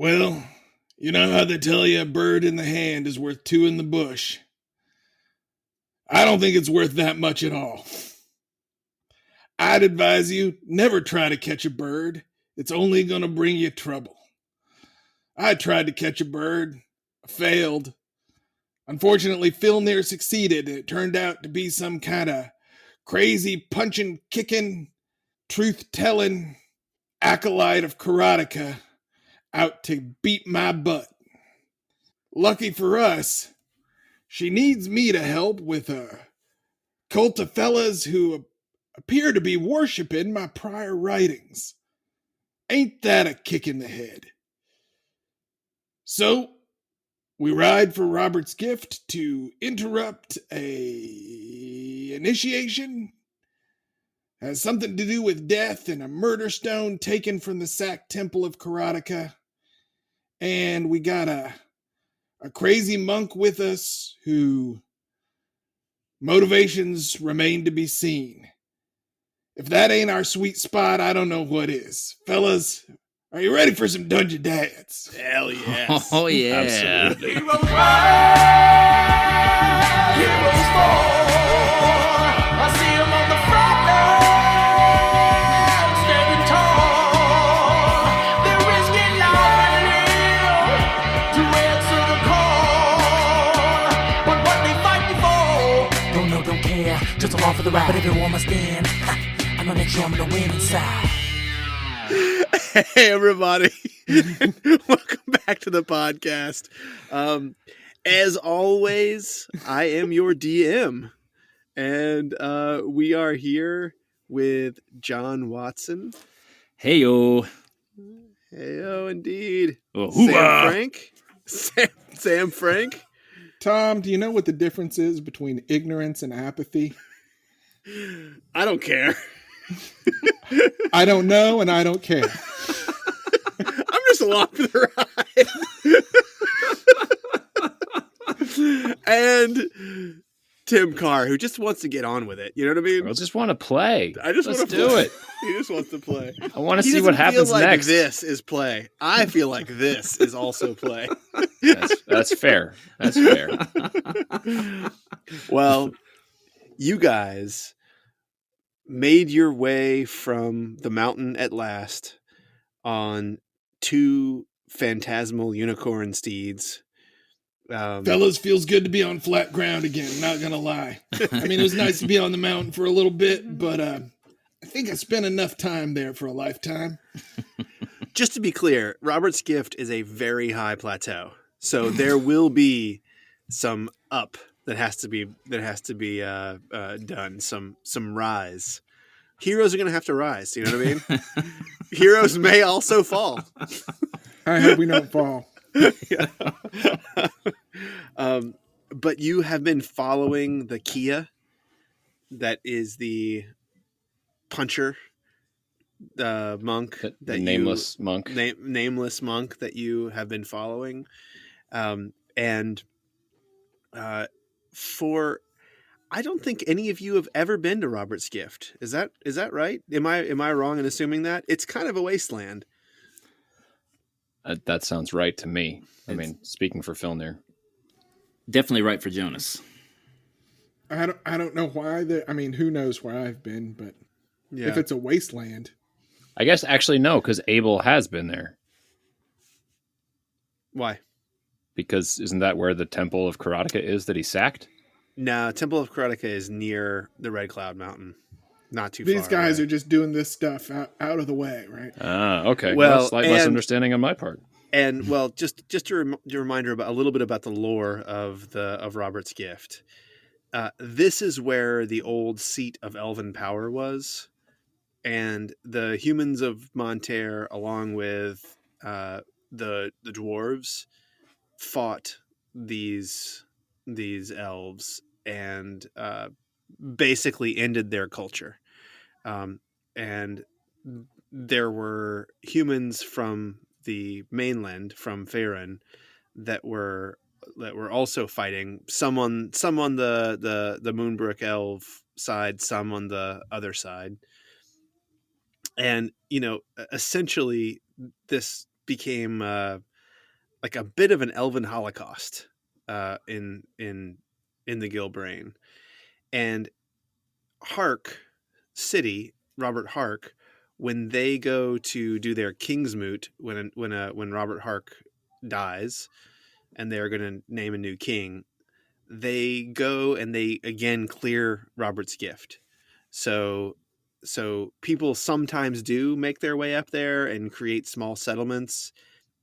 Well, you know how they tell you a bird in the hand is worth two in the bush. I don't think it's worth that much at all. I'd advise you never try to catch a bird. It's only going to bring you trouble. I tried to catch a bird. I failed. Unfortunately, Filnyr succeeded. It turned out to be some kind of crazy punching, kicking, truth-telling acolyte of Karateka out to beat my butt. Lucky for us, she needs me to help with a cult of fellas who appear to be worshiping my prior writings. Ain't that a kick in the head? So, we ride for Robert's gift to interrupt a initiation. Has something to do with death and a murder stone taken from the sacked temple of Karateka. And we got a crazy monk with us who motivations remain to be seen. If that ain't our sweet spot, I don't know what is. Fellas, are you ready for some Dungeon Dance? Hell yes. Oh, yeah. Absolutely. Heroes rise, heroes fall. I see them on the front line, standing tall. They're risking life and limb to answer the call. But what they fighting for? Don't know, don't care, just along for the ride. But everyone must stand. I'm gonna make sure I'm gonna win inside. Hey, everybody. Welcome back to the podcast. As always, I am your DM. And we are here with John Watson. Heyo. Heyo, indeed. Oh, Sam hoorah. Frank. Sam Frank. Tom, do you know what the difference is between ignorance and apathy? I don't care. I don't know and I don't care. I'm just along for the ride. And Tim Carr, who just wants to get on with it. You know what I mean? I just want to play. Let's do it. He just wants to play. I want to He see what doesn't happens feel like next. This is play. I feel like this is also play. That's fair. That's fair. Well, you guys made your way from the mountain at last on two phantasmal unicorn steeds. Fellas, feels good to be on flat ground again, not gonna lie. I mean, it was nice to be on the mountain for a little bit, but I think I spent enough time there for a lifetime. Just to be clear, Robert's gift is a very high plateau. So there will be some up that has to be done, some rise. Heroes are going to have to rise. You know what I mean? Heroes may also fall. I hope we don't fall. But you have been following the Kia. That is the puncher, the monk, The nameless monk. Nameless monk that you have been following, for I don't think any of you have ever been to Robert's Gift. Is that right? Am I wrong in assuming that? It's kind of a wasteland. That sounds right to me. I mean, speaking for Filnyr. Definitely right for Jonas. I don't know why. I mean, who knows where I've been, but Yeah. if it's a wasteland. I guess actually no, because Abel has been there. Why? Because isn't that where the temple of Karateka is that he sacked? No, Temple of Karateka is near the Red Cloud Mountain. Not too far. These guys away. are just doing this stuff out of the way, right? Ah, okay. Well, Slight and- misunderstanding on my part. And well, just a reminder about a little bit about the lore of Robert's Gift. This is where the old seat of elven power was, and the humans of Monterre, along with the dwarves, fought these elves and basically ended their culture. And there were humans from the mainland, from Faerun, that were also fighting. Some on the Moonbrook elf side, some on the other side. And essentially, this became like a bit of an elven holocaust in the Gilbrain. And Hark City, Robert Hark, when they go to do their Kingsmoot, when Robert Hark dies, and they're going to name a new king, they go and they again clear Robert's Gift. So people sometimes do make their way up there and create small settlements.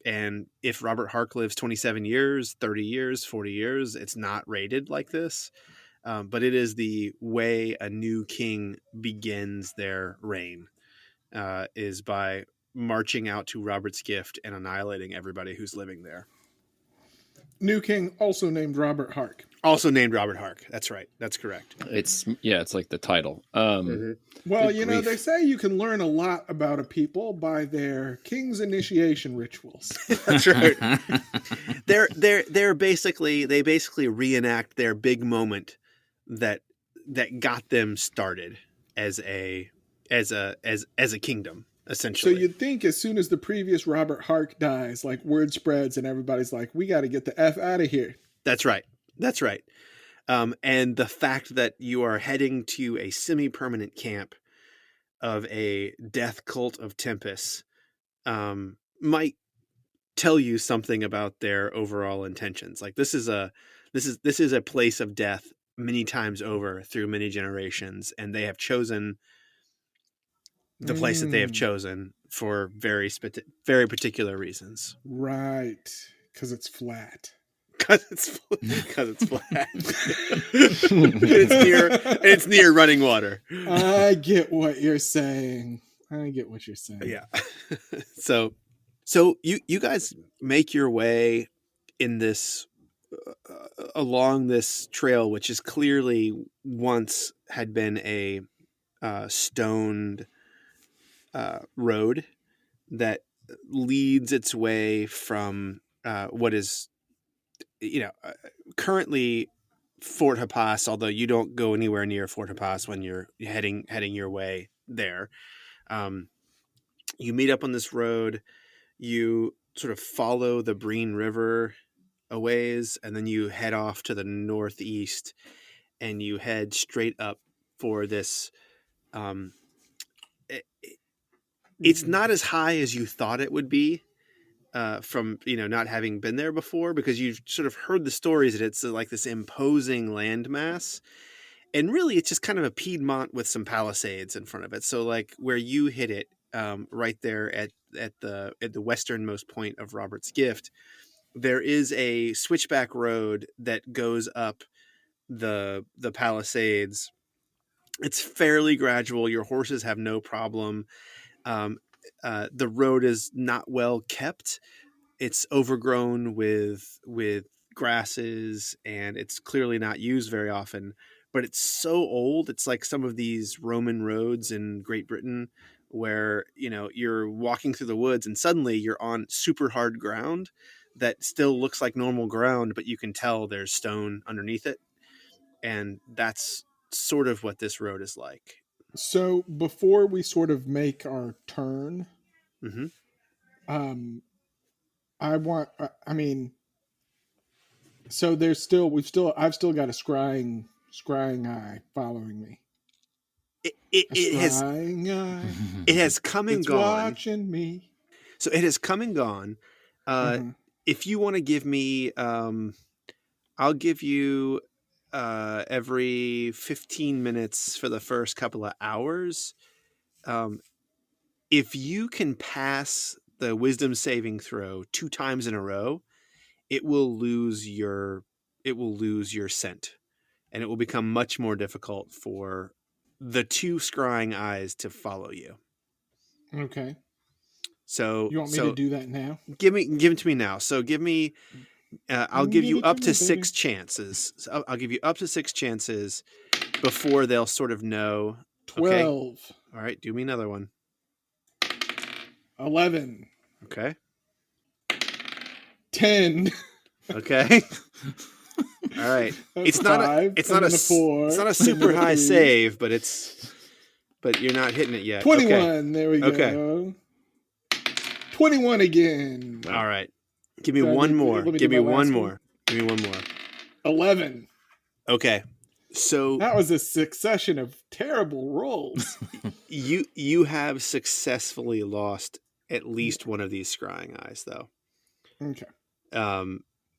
And if Robert Hark lives 27 years, 30 years, 40 years, it's not rated like this. But it is the way a new king begins their reign, is by marching out to Robert's Gift and annihilating everybody who's living there. New king also named Robert Hark. Also named Robert Hark. That's right. That's correct. It's like the title. Well, you know, they say you can learn a lot about a people by their king's initiation rituals. That's right. They basically reenact their big moment that got them started as a kingdom, essentially. So you'd think as soon as the previous Robert Hark dies, like word spreads and everybody's like, we got to get the F out of here. That's right. That's right. And the fact that you are heading to a semi-permanent camp of a death cult of Tempest might tell you something about their overall intentions. Like this is a place of death many times over through many generations, and they have chosen the place that they have chosen for very particular reasons. Right, because it's flat. Because it's flat. It's near running water. I get what you're saying. Yeah. So you guys make your way in this along this trail, which is clearly once had been a stoned road that leads its way from what is, currently Fort Hapas, although you don't go anywhere near Fort Hapas when you're heading your way there. You meet up on this road, you sort of follow the Breen River a ways, and then you head off to the northeast and you head straight up for this. It's not as high as you thought it would be. From not having been there before, because you've sort of heard the stories that it's like this imposing landmass, and really it's just kind of a Piedmont with some palisades in front of it. So like where you hit it, right there at the westernmost point of Robert's Gift, there is a switchback road that goes up the palisades. It's fairly gradual. Your horses have no problem. The road is not well kept. It's overgrown with grasses, and it's clearly not used very often, but it's so old. It's like some of these Roman roads in Great Britain where, you're walking through the woods and suddenly you're on super hard ground that still looks like normal ground, but you can tell there's stone underneath it. And that's sort of what this road is like. So before we sort of make our turn, so I've still got a scrying eye following me. It has come and gone. Watching me. So it has come and gone. If you want to give me, I'll give you every 15 minutes for the first couple of hours. If you can pass the wisdom saving throw 2 times in a row, it will lose your scent, and it will become much more difficult for the 2 scrying eyes to follow you. Okay. So you want me to do that now? Give it to me now. So give me. I'll give you up to 6 chances. So I'll give you up to 6 chances before they'll sort of know. 12. Okay? All right. Do me another one. 11. Okay. 10. Okay. All right. It's not a 4. It's not a super high save, but you're not hitting it yet. 21. Okay. There we go. Okay. 21 again. All right. Give me Do I one need to- more. let me Give do me my one last more. Give me one more. 11. Okay. So That was a succession of terrible rolls. you have successfully lost at least one of these scrying eyes, though. Okay.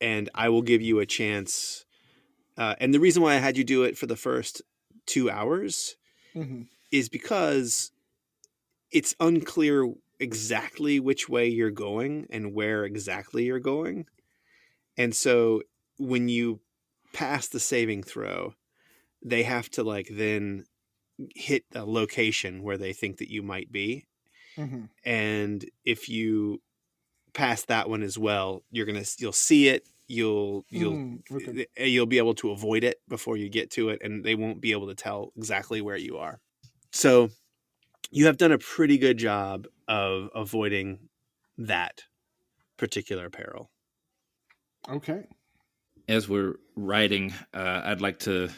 And I will give you a chance. And the reason why I had you do it for the first 2 hours Mhm. is because it's unclear exactly which way you're going and where exactly you're going. And so when you pass the saving throw, they have to like then hit a location where they think that you might be. Mhm. And if you pass that one as well, you'll see it. You'll Okay. you'll be able to avoid it before you get to it, and they won't be able to tell exactly where you are. So you have done a pretty good job of avoiding that particular peril. Okay. As we're riding, I'd like to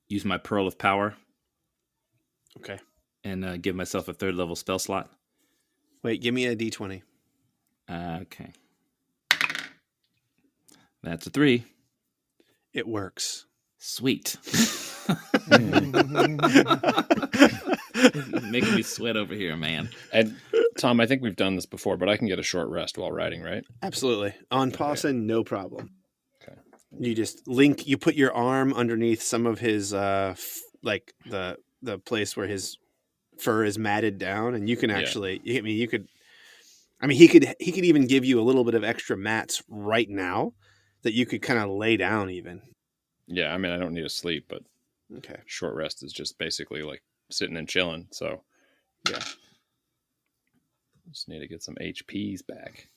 use my Pearl of Power Okay. and give myself a 3rd level spell slot. Wait, give me a D20. Okay. That's a 3. It works. Sweet. Making me sweat over here, man. And Tom, I think we've done this before, but I can get a short rest while riding, right? Absolutely. On Pawson, no problem. Okay. You just you put your arm underneath some of his like the place where his fur is matted down, and you can actually he could even give you a little bit of extra mats right now that you could kind of lay down even. Yeah, I mean, I don't need to sleep, but Okay. short rest is just basically like sitting and chilling. So, Yeah. just need to get some HPs back.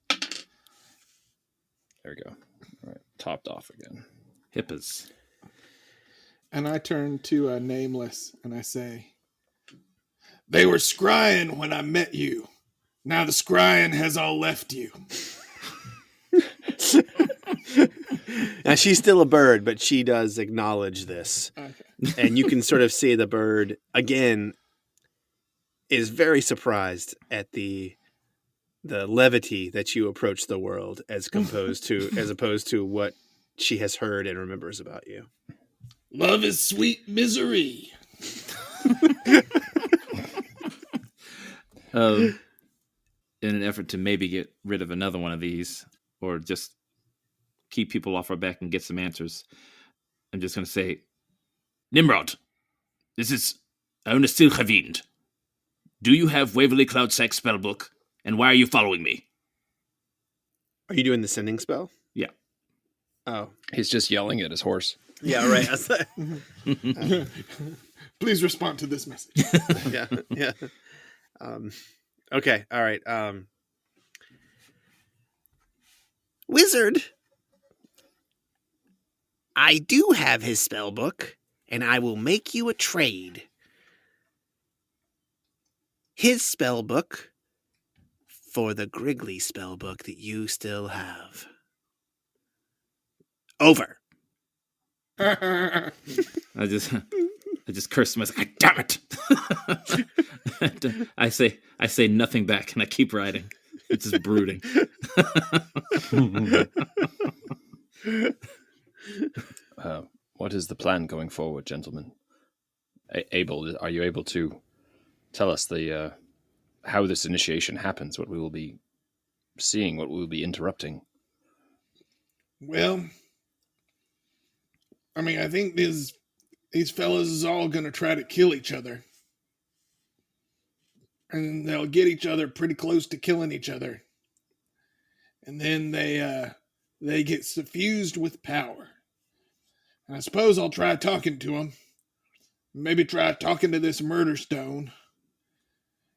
There we go. All right, topped off again. Hippas. And I turn to Nameless and I say, "They were scrying when I met you. Now the scrying has all left you." Now she's still a bird, but she does acknowledge this. Okay. And you can sort of see the bird again is very surprised at the levity that you approach the world as opposed to what she has heard and remembers about you. Love is sweet misery. In an effort to maybe get rid of another one of these, or just keep people off our back and get some answers, I'm just going to say, Nimrod, this is Ona Stilchavind. Do you have Waverly Cloud Sack spellbook, and why are you following me? Are you doing the sending spell? Yeah. Oh. He's just yelling at his horse. Yeah, right. Please respond to this message. Yeah. Okay, all right. Wizard, I do have his spell book, and I will make you a trade. His spell book for the Griggly spell book that you still have. Over. I just cursed myself. Damn it! I say nothing back, and I keep riding. It's just brooding. What is the plan going forward, gentlemen? Abel, are you able to tell us the how this initiation happens? What we will be seeing? What we will be interrupting? Well, I mean, I think these fellas is all going to try to kill each other. And they'll get each other pretty close to killing each other. And then they get suffused with power. And I suppose I'll try talking to them. Maybe try talking to this murder stone.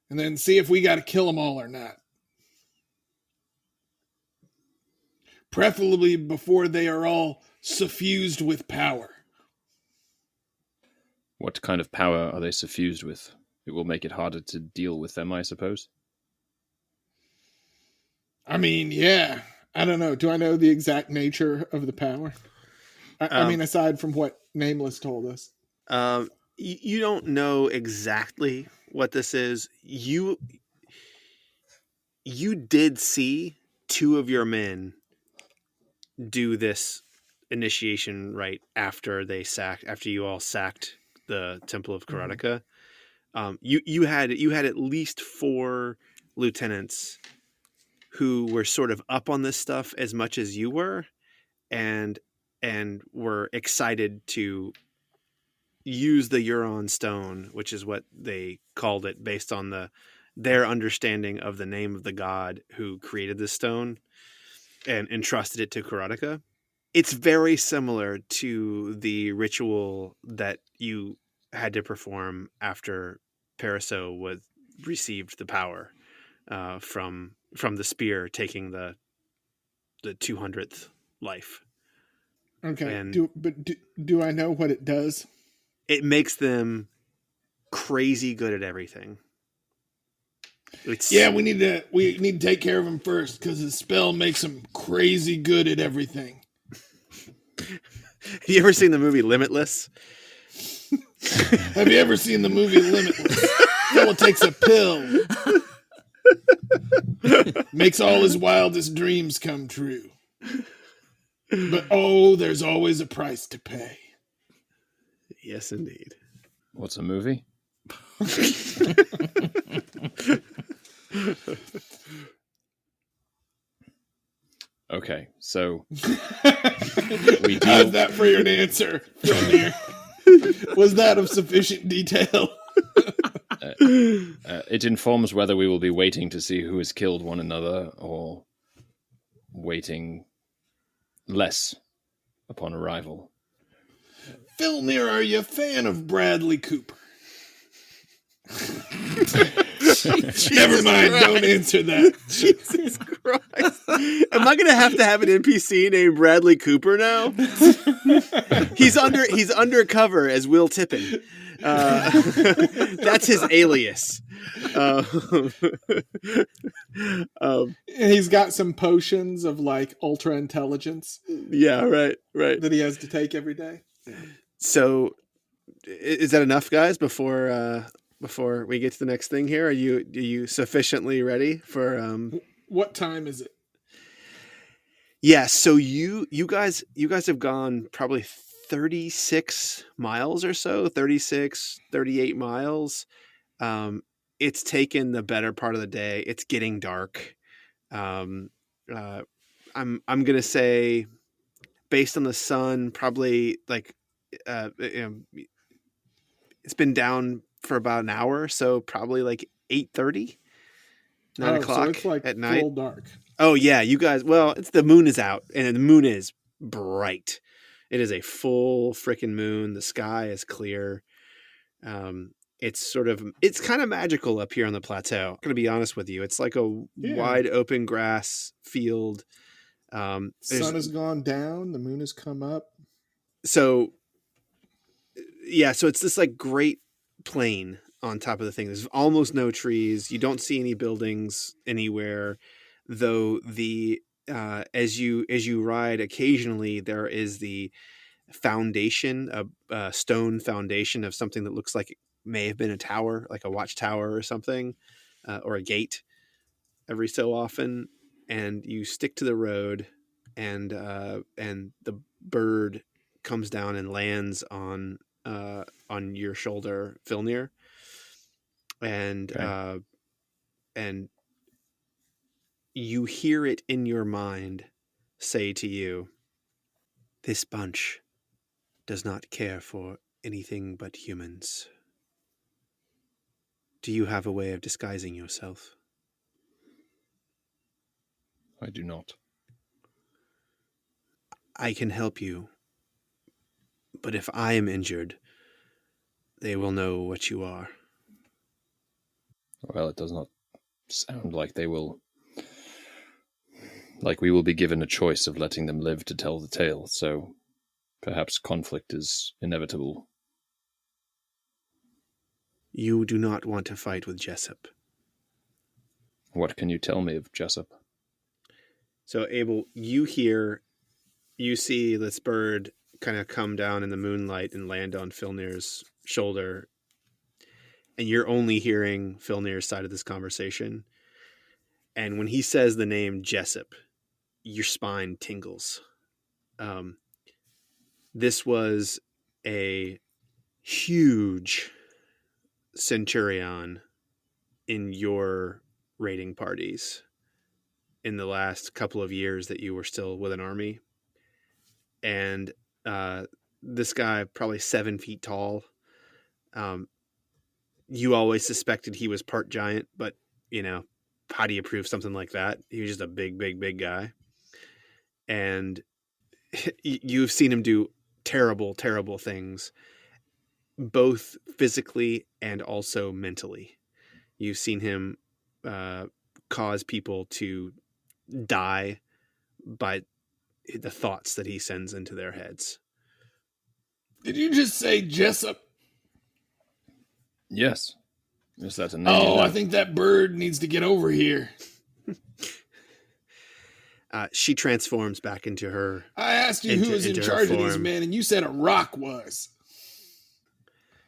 And then see if we got to kill them all or not. Preferably before they are all suffused with power. What kind of power are they suffused with? It will make it harder to deal with them, I suppose. I mean, yeah. I don't know. Do I know the exact nature of the power? I mean, aside from what Nameless told us. You don't know exactly what this is. You did see 2 of your men do this initiation rite after you all sacked the Temple of Karateka. You had at least 4 lieutenants who were sort of up on this stuff as much as you were, and were excited to use the Euron stone, which is what they called it based on their understanding of the name of the god who created this stone and entrusted it to Karateka. It's very similar to the ritual that you had to perform after Paraso received the power from the spear taking the 200th life. Okay. And Do I know what it does? it makes them crazy good at everything. Yeah, we need to take care of him first because the spell makes him crazy good at everything. You ever seen the movie Limitless? Have you ever seen the movie Limitless? Fella takes a pill, makes all his wildest dreams come true. But there's always a price to pay. Yes, indeed. What's a movie? Okay, so we do. How's that for your answer, Filnyr? Was that of sufficient detail? It informs whether we will be waiting to see who has killed one another or waiting less upon arrival. Filnyr, are you a fan of Bradley Cooper? Never mind, don't answer that. Jesus Christ. Am I going to have an NPC named Bradley Cooper now? He's undercover as Will Tippin. That's his alias. He's got some potions of like ultra intelligence. Yeah, right. That he has to take every day. So, is that enough, guys? Before we get to the next thing here, are you sufficiently ready for? What time is it? Yeah. So you guys have gone probably 36 miles or so, 36, 38 miles. It's taken the better part of the day. It's getting dark. I'm going to say, based on the sun, probably like, it's been down for about an hour. So probably like 8:30, 9 o'clock so it's like at night. full dark. Oh, yeah. You guys, well, the moon is out and the moon is bright. It is a full freaking moon. The sky is clear. It's kind of magical up here on the plateau. I'm going to be honest with you. It's like a wide open grass field. Sun has gone down. The moon has come up. So it's this like great plain on top of the thing. There's almost no trees. You don't see any buildings anywhere, though as you ride, occasionally there is the foundation, a stone foundation of something that looks like it may have been a tower, like a watchtower or something, or a gate every so often. And you stick to the road and the bird comes down and lands on your shoulder, Filnyr. And you hear it in your mind say to you, "This bunch does not care for anything but humans. Do you have a way of disguising yourself?" I do not. "I can help you. But if I am injured, they will know what you are." Well, it does not sound like we will be given a choice of letting them live to tell the tale, so perhaps conflict is inevitable. You do not want to fight with Jessup. What can you tell me of Jessup? So, Abel, you see this bird kind of come down in the moonlight and land on Filnyr's shoulder, and you're only hearing Filnyr's side of this conversation. And when he says the name Jessup, your spine tingles. This was a huge centurion in your raiding parties in the last couple of years that you were still with an army. And this guy, probably 7 feet tall, you always suspected he was part giant, but, how do you prove something like that? He was just a big, big, big guy. And you've seen him do terrible, terrible things, both physically and also mentally. You've seen him cause people to die by the thoughts that he sends into their heads. Did you just say Jessup? Yes. Is that a name? you know? I think that bird needs to get over here. She transforms back into her. I asked you who was in charge of these form. men, and you said a rock was.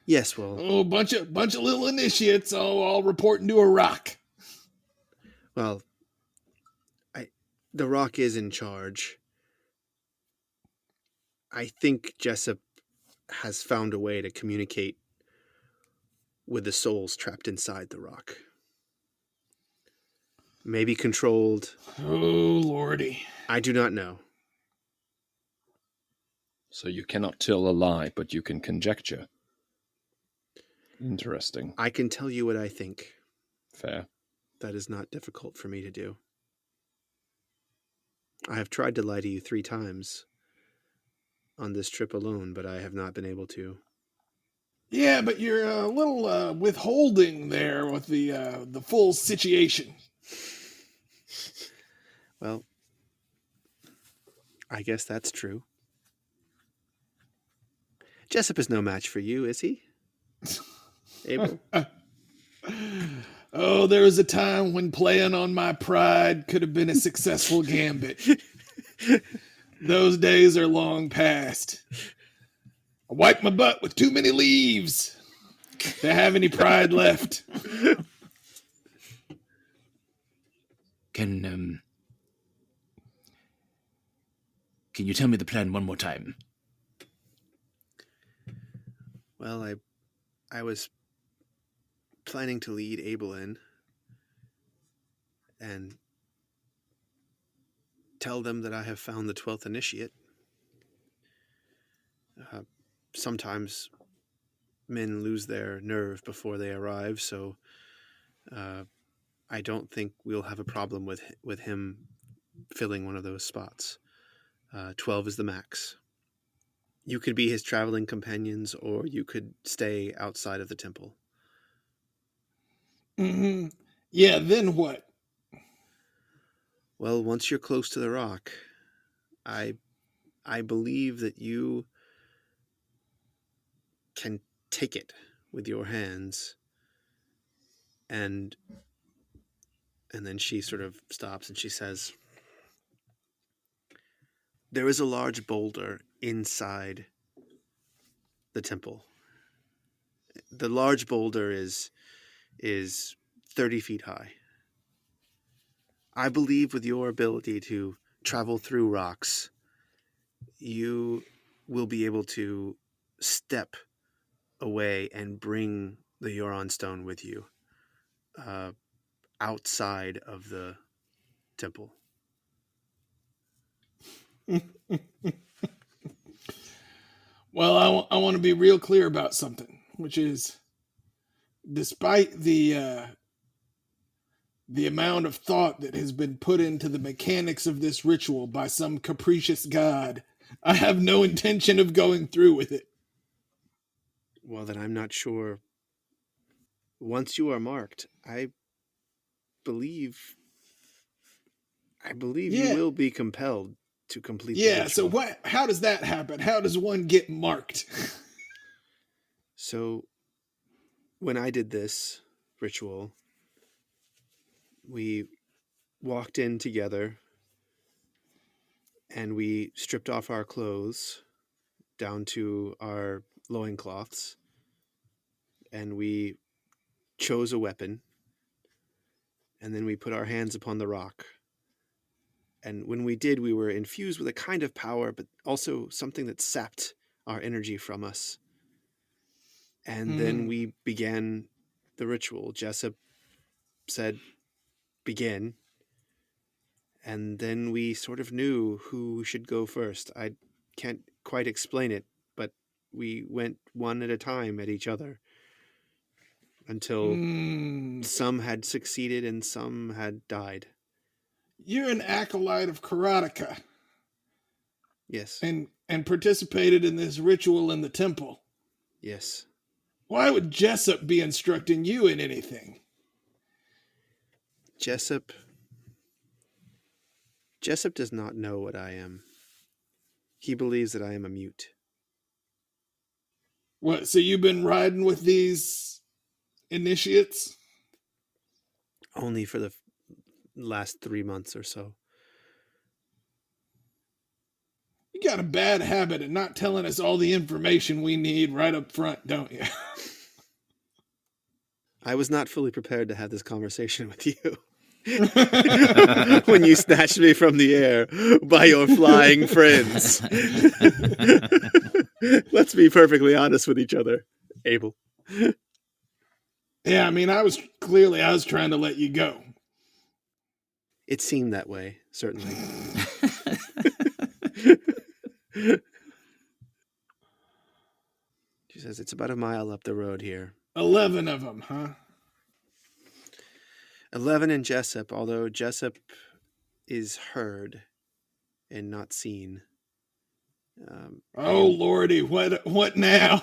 Yes, well, Oh, bunch of little initiates, all reporting to a rock. well, the rock is in charge. I think Jessup has found a way to communicate with the souls trapped inside the rock. Maybe controlled. Oh, lordy. I do not know. So you cannot tell a lie, but you can conjecture. Interesting. I can tell you what I think. Fair. That is not difficult for me to do. I have tried to lie to you 3 times on this trip alone, but I have not been able to. Yeah, but you're a little withholding there with the full situation. Well, I guess that's true. Jessup is no match for you, is he? Abel? Oh, there was a time when playing on my pride could have been a successful gambit. Those days are long past. I wiped my butt with too many leaves to have any pride left. Can you tell me the plan one more time? Well, I was planning to lead Abel in and tell them that I have found the 12th initiate. Sometimes men lose their nerve before they arrive, so I don't think we'll have a problem with him filling one of those spots. 12 is the max. You could be his traveling companions, or you could stay outside of the temple. Mm-hmm. Yeah, then what? Well, once you're close to the rock, I believe that you can take it with your hands. And then she sort of stops and she says, there is a large boulder inside the temple. The large boulder is 30 feet high. I believe with your ability to travel through rocks, you will be able to step away and bring the Huron stone with you outside of the temple. Well, I want to be real clear about something, which is, despite the amount of thought that has been put into the mechanics of this ritual by some capricious god, I have no intention of going through with it. Well, then I'm not sure. Once you are marked, I believe Yeah. you will be compelled to complete the Yeah, so ritual. how does that happen? How does one get marked? So when I did this ritual, we walked in together and we stripped off our clothes down to our loincloths, and we chose a weapon, and then we put our hands upon the rock. And when we did, we were infused with a kind of power, but also something that sapped our energy from us. And then we began the ritual. Jessup said, begin. And then we sort of knew who should go first. I can't quite explain it, but we went one at a time at each other until some had succeeded and some had died. You're an acolyte of Karateka. Yes. And participated in this ritual in the temple. Yes. Why would Jessup be instructing you in anything? Jessup does not know what I am. He believes that I am a mute. What, so you've been riding with these initiates? Only for the last 3 months or so. You got a bad habit of not telling us all the information we need right up front, don't you? I was not fully prepared to have this conversation with you. When you snatched me from the air by your flying friends. Let's be perfectly honest with each other, Abel. Yeah, I mean, I was trying to let you go. It seemed that way, certainly. She says, it's about a mile up the road here. 11 of them, huh? 11 in Jessup, although Jessup is heard and not seen. Oh, Lordy, what now?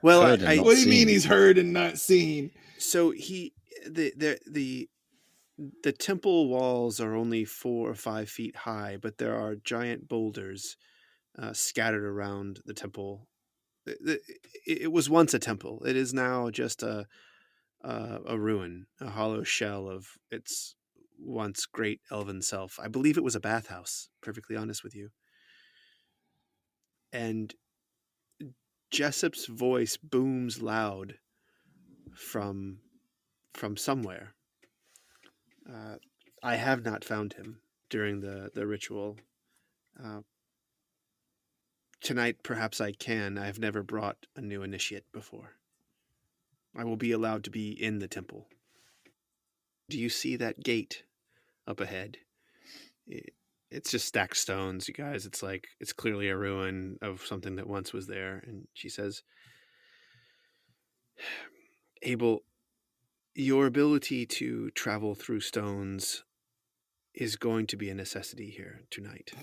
Well, Heard and not What do you seen. mean he's heard and not seen? So the temple walls are only 4 or 5 feet high, but there are giant boulders scattered around the temple. It was once a temple. It is now just a ruin, a hollow shell of its once great elven self. I believe it was a bathhouse, perfectly honest with you. And Jessup's voice booms loud from somewhere. I have not found him during the ritual. Tonight, perhaps I can. I have never brought a new initiate before. I will be allowed to be in the temple. Do you see that gate up ahead? It's just stacked stones, you guys. It's clearly a ruin of something that once was there. And she says, Abel, your ability to travel through stones is going to be a necessity here tonight.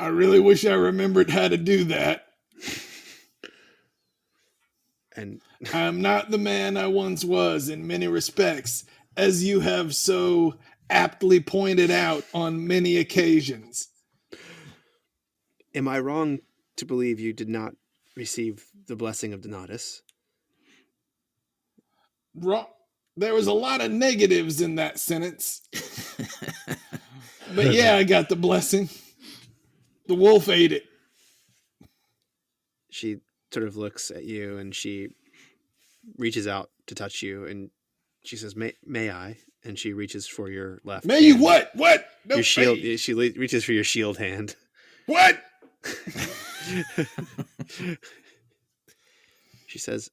I really wish I remembered how to do that. And I'm not the man I once was in many respects, as you have so aptly pointed out on many occasions. am I wrong to believe you did not receive the blessing of Donatus? There was a lot of negatives in that sentence. But yeah, I got the blessing. The wolf ate it. She sort of looks at you and she reaches out to touch you and she says, may I? And she reaches for your left May you hand. what? What? No, Your shield. hey, She reaches for your shield hand. what? She says,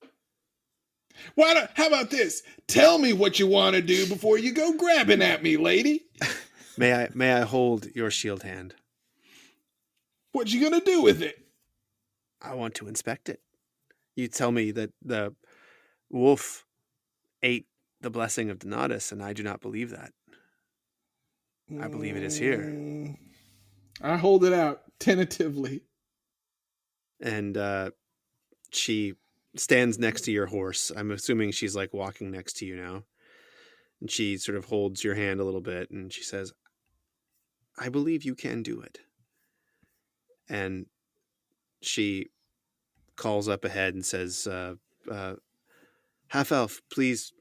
How about this? Tell me what you want to do before you go grabbing at me, lady. may I hold your shield hand? What you gonna do with it? I want to inspect it. You tell me that the wolf ate the blessing of Donatus, and I do not believe that. I believe it is here. I hold it out tentatively. And she stands next to your horse. I'm assuming she's like walking next to you now. And she sort of holds your hand a little bit and she says, I believe you can do it. And she calls up ahead and says, Half Elf, please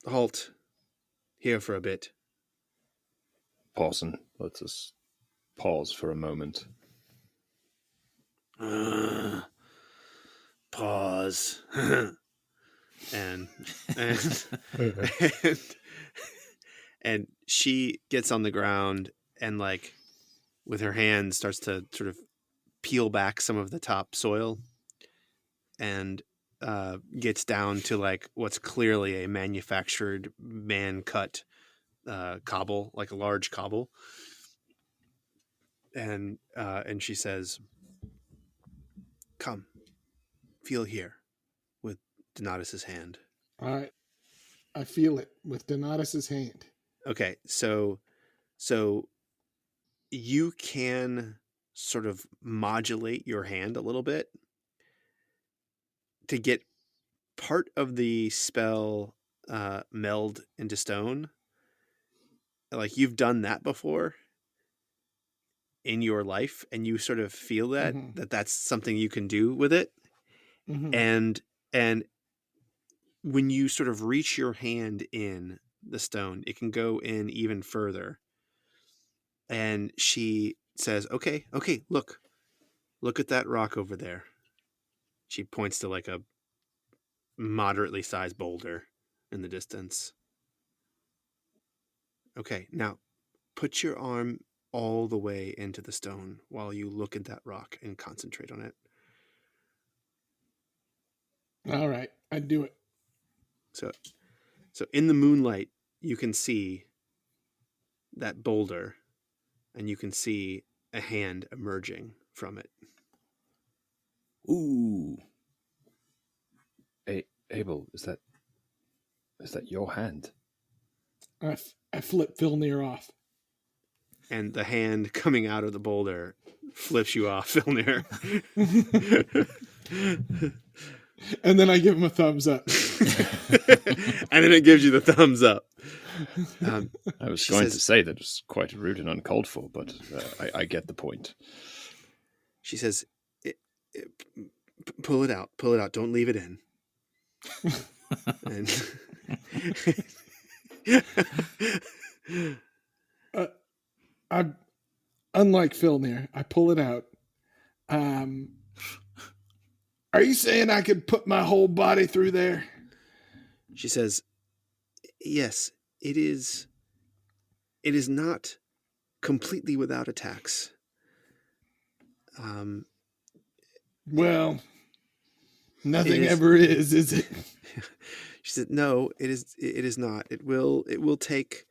halt here for a bit. Parson, let us pause for a moment. Pause. and and and, and she gets on the ground and like with her hand starts to sort of peel back some of the top soil and gets down to like what's clearly a manufactured man cut cobble, like a large cobble, and she says, "Come, feel here," with Donatus's hand. I feel it with Donatus's hand. Okay, so you can sort of modulate your hand a little bit to get part of the spell meld into stone. Like you've done that before in your life, and you sort of feel that that's something you can do with it. And when you sort of reach your hand in the stone, it can go in even further. And she says, okay, look at that rock over there. She points to like a moderately sized boulder in the distance. Okay, now put your arm all the way into the stone while you look at that rock and concentrate on it. All right, I do it. So in the moonlight, you can see that boulder, and you can see a hand emerging from it. Ooh. Abel, is that your hand? I flip Filnyr off. And the hand coming out of the boulder flips you off, Filnyr. And then I give him a thumbs up. And then it gives you the thumbs up. I was going to say that was quite rude and uncalled for, but I get the point. She says, pull it out. Don't leave it in. And I, unlike Filnyr, I pull it out. Are you saying I could put my whole body through there? She says, yes, it is not completely without attacks. Well, nothing ever is it? She said, no, it is not. It will take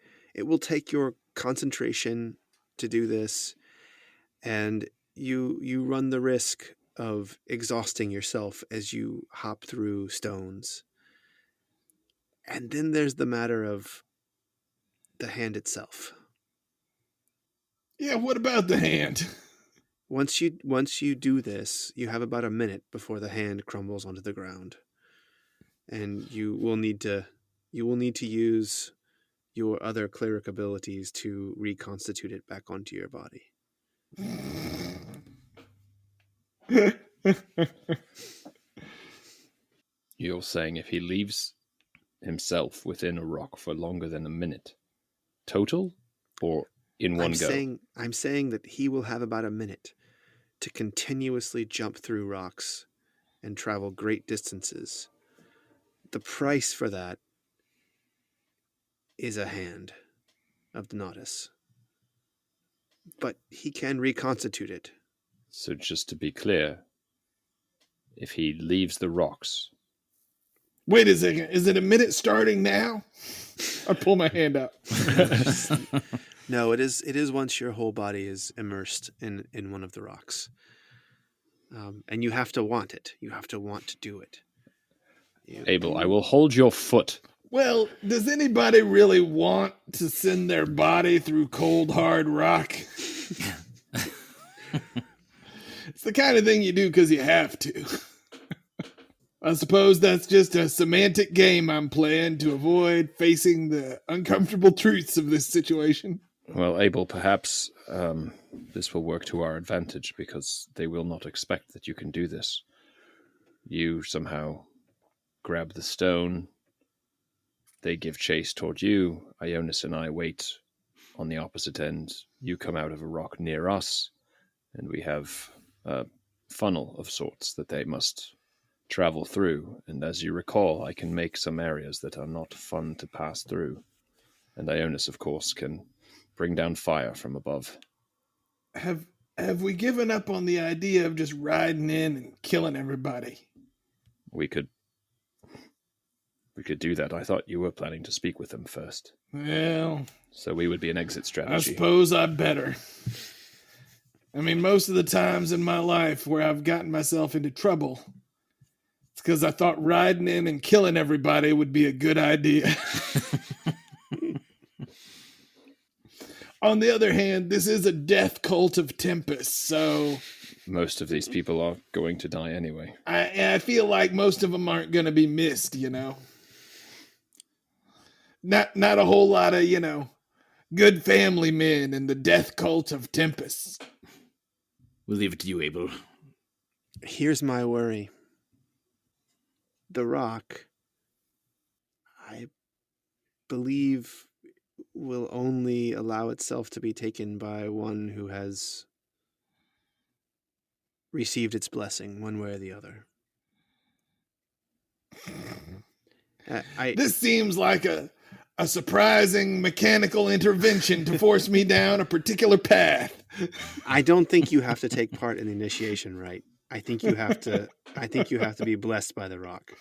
your concentration to do this, and you run the risk of exhausting yourself as you hop through stones. And then there's the matter of the hand itself. Yeah, what about the hand? Once you do this, you have about a minute before the hand crumbles onto the ground. And you will need to use your other cleric abilities to reconstitute it back onto your body. You're saying if he leaves himself within a rock for longer than a minute, total, or in one go? I'm saying that he will have about a minute to continuously jump through rocks and travel great distances. The price for that is a hand of Donatus. But he can reconstitute it. So just to be clear, if he leaves the rocks... Wait a second, is it a minute starting now? I pull my hand out. No, it is once your whole body is immersed in one of the rocks. And you have to want it. You have to want to do it. Abel, I will hold your foot. Well, does anybody really want to send their body through cold, hard rock? It's the kind of thing you do because you have to. I suppose that's just a semantic game I'm playing to avoid facing the uncomfortable truths of this situation. Well, Abel, perhaps this will work to our advantage because they will not expect that you can do this. You somehow grab the stone. They give chase toward you. Ionis and I wait on the opposite end. You come out of a rock near us, and we have a funnel of sorts that they must travel through, and as you recall, I can make some areas that are not fun to pass through. And Ionis, of course, can bring down fire from above. Have we given up on the idea of just riding in and killing everybody? We could do that. I thought you were planning to speak with them first. Well, So we would be an exit I strategy. suppose I better. I mean, most of the times in my life where I've gotten myself into trouble, it's because I thought riding in and killing everybody would be a good idea. On the other hand, this is a death cult of Tempest, so Most of these people are going to die anyway. I feel like most of them aren't going to be missed, you know. Not a whole lot of, you know, good family men in the death cult of Tempest. We'll leave it to you, Abel. Here's my worry. The rock, I believe, will only allow itself to be taken by one who has received its blessing one way or the other. This seems like a surprising mechanical intervention to force me down a particular path. I don't think you have to take part in the initiation rite. I think you have to be blessed by the rock.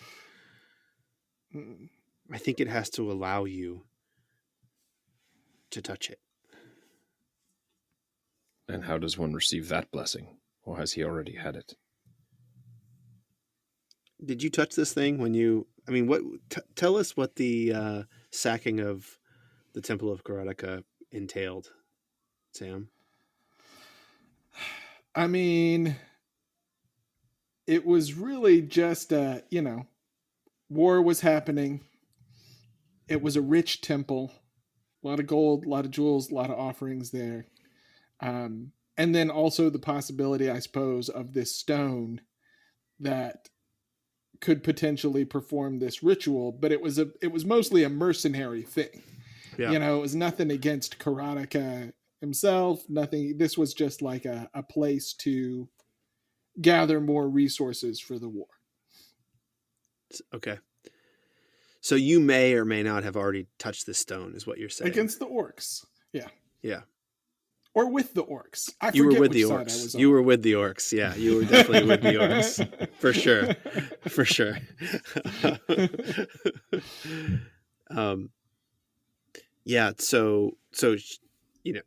I think it has to allow you to touch it. And how does one receive that blessing? Or has he already had it? Did you touch this thing when you... I mean, tell us what the sacking of the Temple of Karatka entailed, Sam. I mean, it was really just, you know, war was happening. It was a rich temple. A lot of gold, a lot of jewels, a lot of offerings there. And then also the possibility, I suppose, of this stone that could potentially perform this ritual, but it was mostly a mercenary thing. Yeah. You know, it was nothing against Karatka himself, nothing. This was just like a place to gather more resources for the war. Okay. So you may or may not have already touched this stone, is what you're saying. Against the orcs. Yeah. Yeah. Or with the orcs. You were with the orcs. You were with the orcs. Yeah, you were definitely with the orcs. For sure. For sure. Yeah, so you know,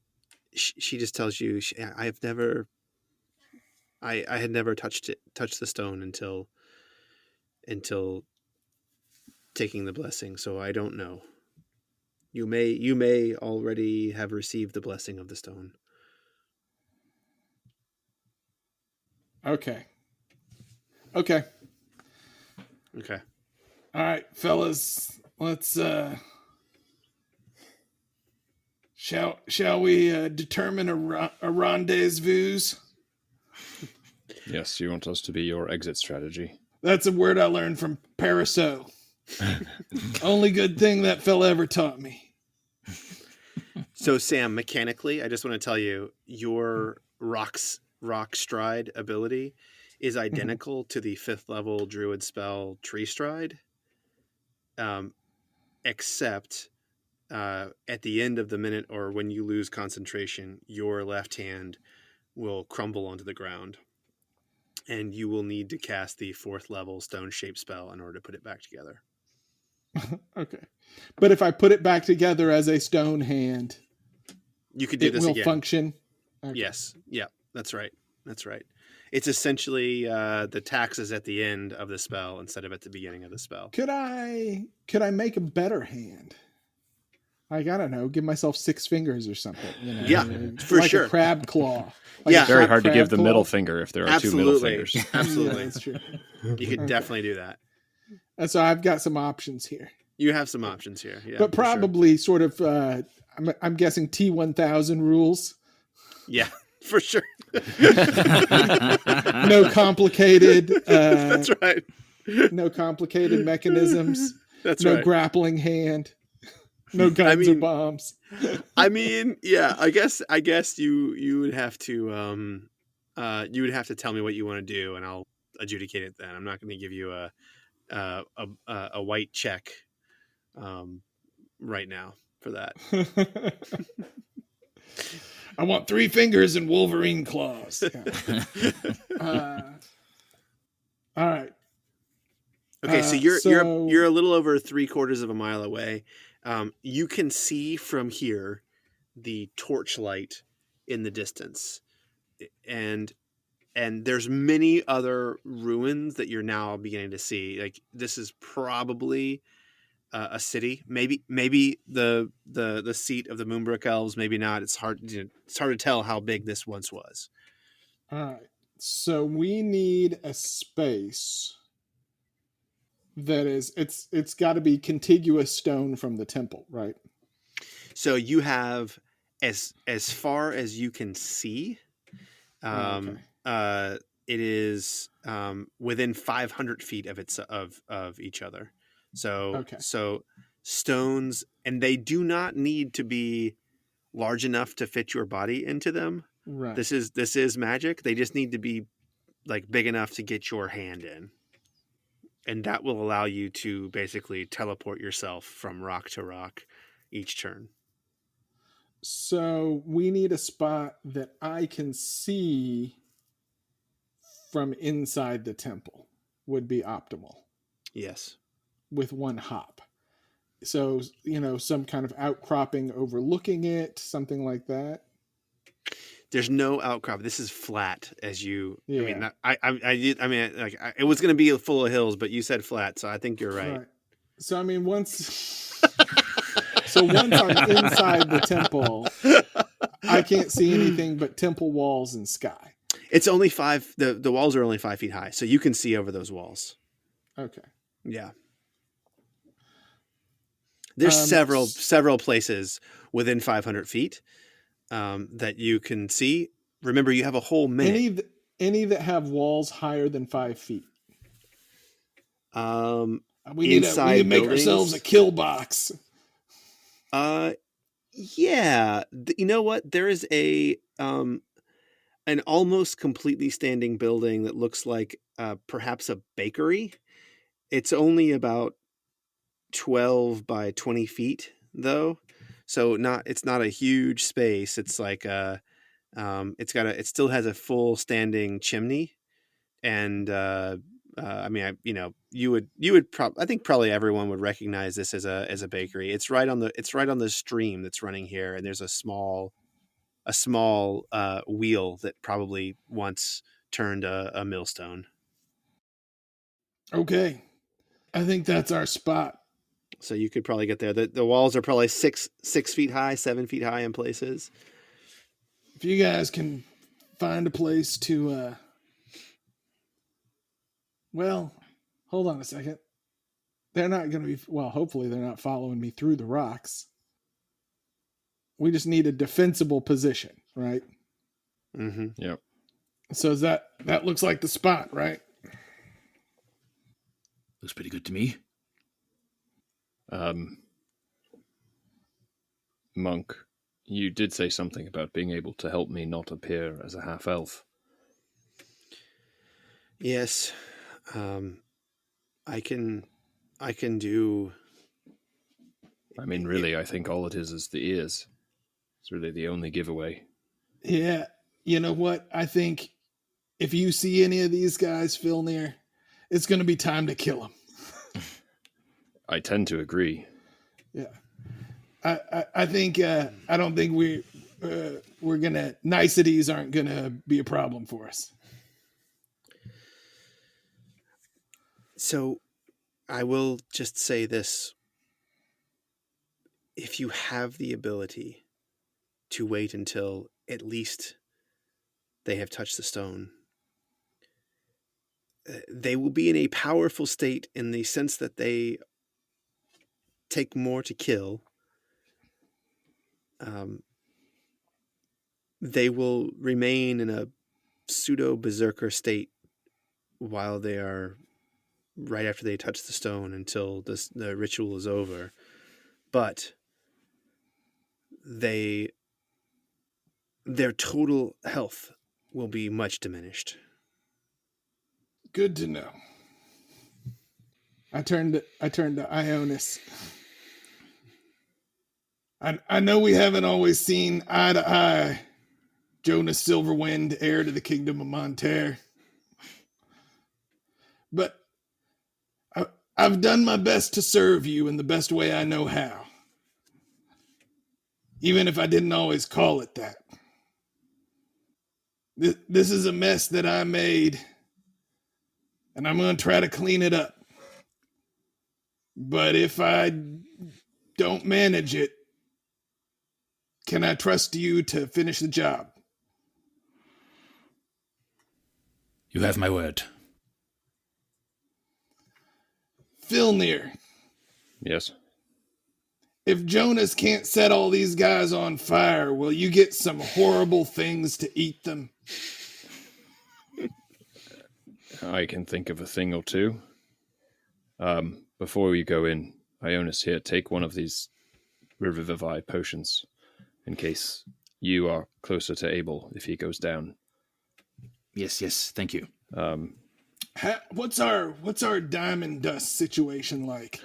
she just tells you, I had never touched the stone until taking the blessing, so I don't know. You may already have received the blessing of the stone. Okay. Okay. All right, fellas, let's shall we determine a rendezvous? Yes, you want us to be your exit strategy. That's a word I learned from Paraso. Only good thing that fella ever taught me. So, Sam, mechanically, I just want to tell you, your rock stride ability is identical to the 5th level druid spell Tree Stride, except at the end of the minute or when you lose concentration, your left hand will crumble onto the ground, and you will need to cast the 4th level stone shape spell in order to put it back together. Okay. But if I put it back together as a stone hand, you could do this again. It will function? Okay. Yes. Yeah, that's right. That's right. It's essentially the taxes at the end of the spell instead of at the beginning of the spell. Could I make a better hand? Like, I don't know, give myself 6 fingers or something. You know? Yeah, for like sure. A crab claw. Like it's very hard to give the middle finger if there are Absolutely. 2 middle fingers. Absolutely. Yeah, that's true. You could definitely do that. And so I've got some options here. You have some options here. Yeah, but probably sort of, I'm guessing T1000 rules. Yeah, for sure. No complicated. That's right. No complicated mechanisms. That's no right. grappling hand. No guns or bombs. I mean, yeah. I guess you would have to tell me what you want to do, and adjudicate it then. I'm not going to give you a white check right now for that. I want 3 fingers and Wolverine claws. Yeah. All right. Okay, so you're a little over 3/4 of a mile away. You can see from here the torchlight in the distance, and there's many other ruins that you're now beginning to see. Like, this is probably a city, maybe the seat of the Moonbrook Elves, maybe not. It's hard to tell how big this once was. All right. So we need a space that is it's got to be contiguous stone from the temple, right? So you have as far as you can see, Okay. it is within 500 feet of each other. So Okay. so stones, and they do not need to be large enough to fit your body into them. Right. This is magic. They just need to be like big enough to get your hand in. And that will allow you to basically teleport yourself from rock to rock each turn. So we need a spot that I can see from inside the temple would be optimal Yes. with one hop. So, some kind of outcropping overlooking it, something like that. There's no outcrop. This is flat, as you. Yeah. It was going to be full of hills, but you said flat, so I think you're right. So once I'm inside the temple, I can't see anything but temple walls and sky. It's only 5. The walls are only 5 feet high, so you can see over those walls. Okay. Yeah. There's several places within 500 feet that you can see. Remember, you have a whole minute. Any that have walls higher than 5 feet. We need to make ourselves a kill box. Yeah. You know what? There is an almost completely standing building that looks like perhaps a bakery. It's only about 12 by 20 feet though. So it's not a huge space. It's like it still has a full standing chimney. And I think probably everyone would recognize this as a bakery. It's right on the stream that's running here, and there's a small wheel that probably once turned a millstone. Okay, I think that's our spot. So you could probably get there. The walls are probably 6 feet high, 7 feet high in places. If you guys can find a place to, well, hold on a second. They're not going to be, well, hopefully they're not following me through the rocks. We just need a defensible position, right? Mm-hmm. Yep. So that looks like the spot, right? Looks pretty good to me. Monk, you did say something about being able to help me not appear as a half-elf. Yes. I can do... I mean, really, I think all it is the ears. It's really the only giveaway. Yeah. You know what? I think if you see any of these guys, Filnyr, it's going to be time to kill them. I tend to agree. Yeah. I think I don't think we're gonna niceties aren't gonna be a problem for us. So I will just say this. If you have the ability to wait until at least they have touched the stone, they will be in a powerful state in the sense that they take more to kill. They will remain in a pseudo berserker state while they are right after they touch the stone until the ritual is over. But their total health will be much diminished. Good to know. I turned to Ionis. I know we haven't always seen eye to eye, Jonas Silverwind, heir to the kingdom of Monterre. But I've done my best to serve you in the best way I know how. Even if I didn't always call it that. This is a mess that I made, and I'm going to try to clean it up. But if I don't manage it, can I trust you to finish the job? You have my word. Filnyr, Yes. if Jonas can't set all these guys on fire, will you get some horrible things to eat them? I can think of a thing or two. Before we go in, Ionis here, take one of these Revivify potions in case you are closer to Abel if he goes down. Yes, thank you. What's our diamond dust situation like?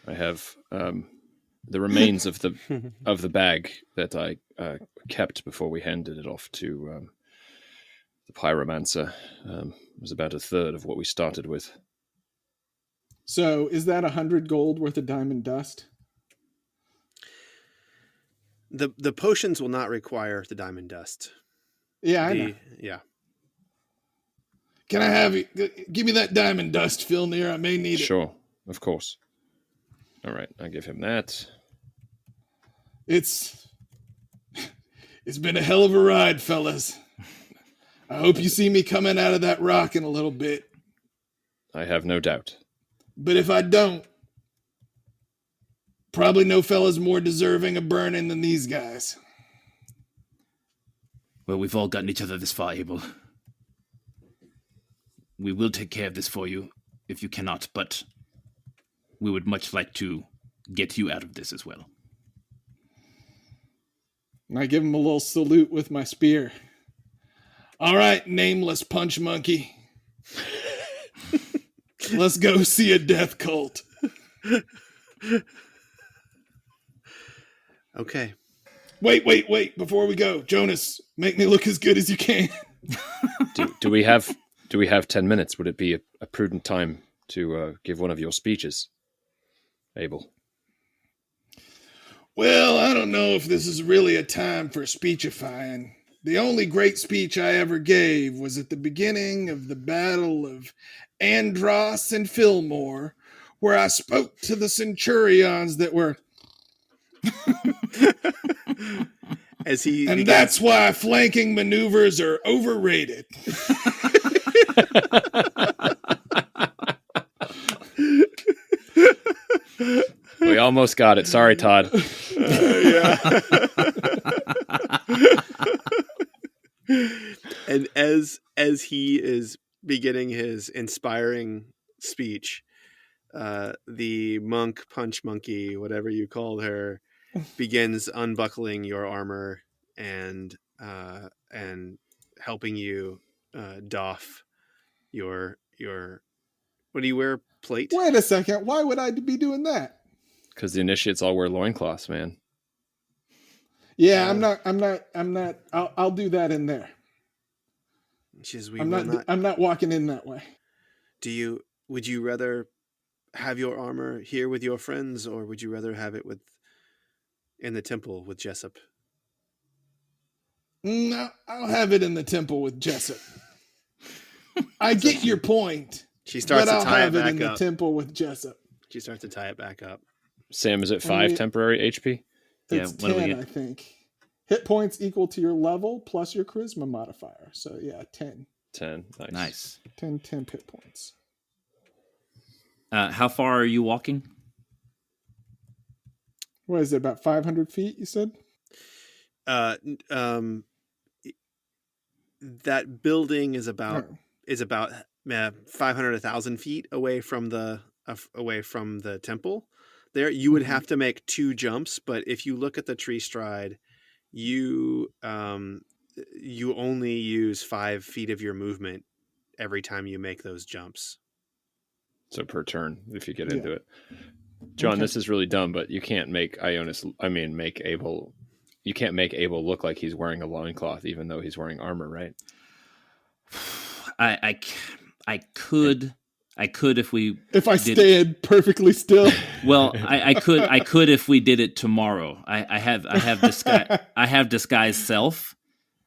I have the remains of the bag that I kept before we handed it off to the pyromancer. It was about a third of what we started with. So is that 100 gold worth of diamond dust? The potions will not require the diamond dust. Yeah, I know. Yeah. Can I have you? Give me that diamond dust, Filnyr. I may need it. Sure, of course. All right, I give him that. It's been a hell of a ride, fellas. I hope you see me coming out of that rock in a little bit. I have no doubt. But if I don't, probably no fella's more deserving of burning than these guys. Well, we've all gotten each other this far, Abel. We will take care of this for you if you cannot, but we would much like to get you out of this as well. And I give him a little salute with my spear. All right, nameless punch monkey. Let's go see a death cult. Okay. Wait. Before we go, Jonas, make me look as good as you can. Do we have 10 minutes? Would it be a prudent time to give one of your speeches, Abel? Well, I don't know if this is really a time for speechifying. The only great speech I ever gave was at the beginning of the Battle of Andros and Fillmore, where I spoke to the centurions that were... And that's why flanking maneuvers are overrated. We almost got it. Sorry, Todd. Yeah. And as he is beginning his inspiring speech, the monk punch monkey, whatever you called her, begins unbuckling your armor and helping you doff your what do you wear? Plate? Wait a second. Why would I be doing that? Because the initiates all wear loincloths, man. Yeah, I'm not. I'll do that in there. I'm not walking in that way. Would you rather have your armor here with your friends, or would you rather have it in the temple with Jessup? No, I'll have it in the temple with Jessup. I get your point. She starts to tie it back up. In the temple with Jessup. She starts to tie it back up. Sam, is it 5 temporary HP? It's 10, I think. Hit points equal to your level plus your charisma modifier. So yeah, 10. 10. Nice. 10 hit points. How far are you walking? What is it, about 500 feet, you said? That building is about 500, 1,000 feet away from the temple. There, you would have to make 2 jumps, but if you look at the tree stride, you only use 5 feet of your movement every time you make those jumps. So per turn, if you get Yeah. into it. John, Okay. this is really dumb, but you can't make make Abel. You can't make Abel look like he's wearing a loincloth, even though he's wearing armor, right? I could if we If I did stand perfectly still. well I could if we did it tomorrow. I have disguise self,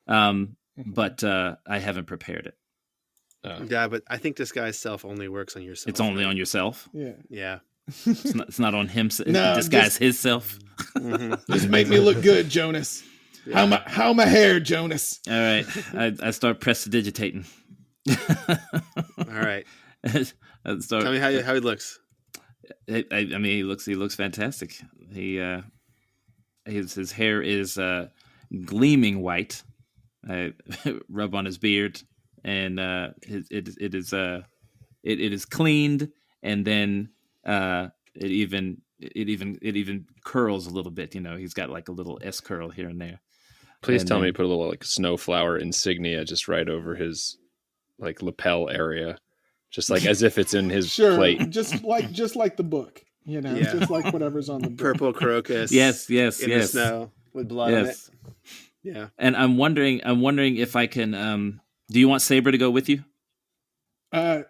but I haven't prepared it. Yeah, but I think disguise self only works on yourself. It's only right? on yourself. Yeah. Yeah. It's not on him. No, disguise just- his self. Mhm. Just make me look good, Jonas. Yeah. How my hair, Jonas? All right, I start prestidigitating. All right. I start, Tell me how he looks. I mean, he looks fantastic. His hair is gleaming white. I rub on his beard, and it is cleaned, and then it even curls a little bit. You know, he's got like a little S curl here and there. Please And tell me then- you put a little like snowflower insignia just right over his like lapel area, just like as if it's in his Sure. plate. Just like the book. You know, Yeah. just like whatever's on the book. Purple crocus. Yes, In the snow with blood on it. yes. Yeah. And I'm wondering if I can. Do you want Saber to go with you?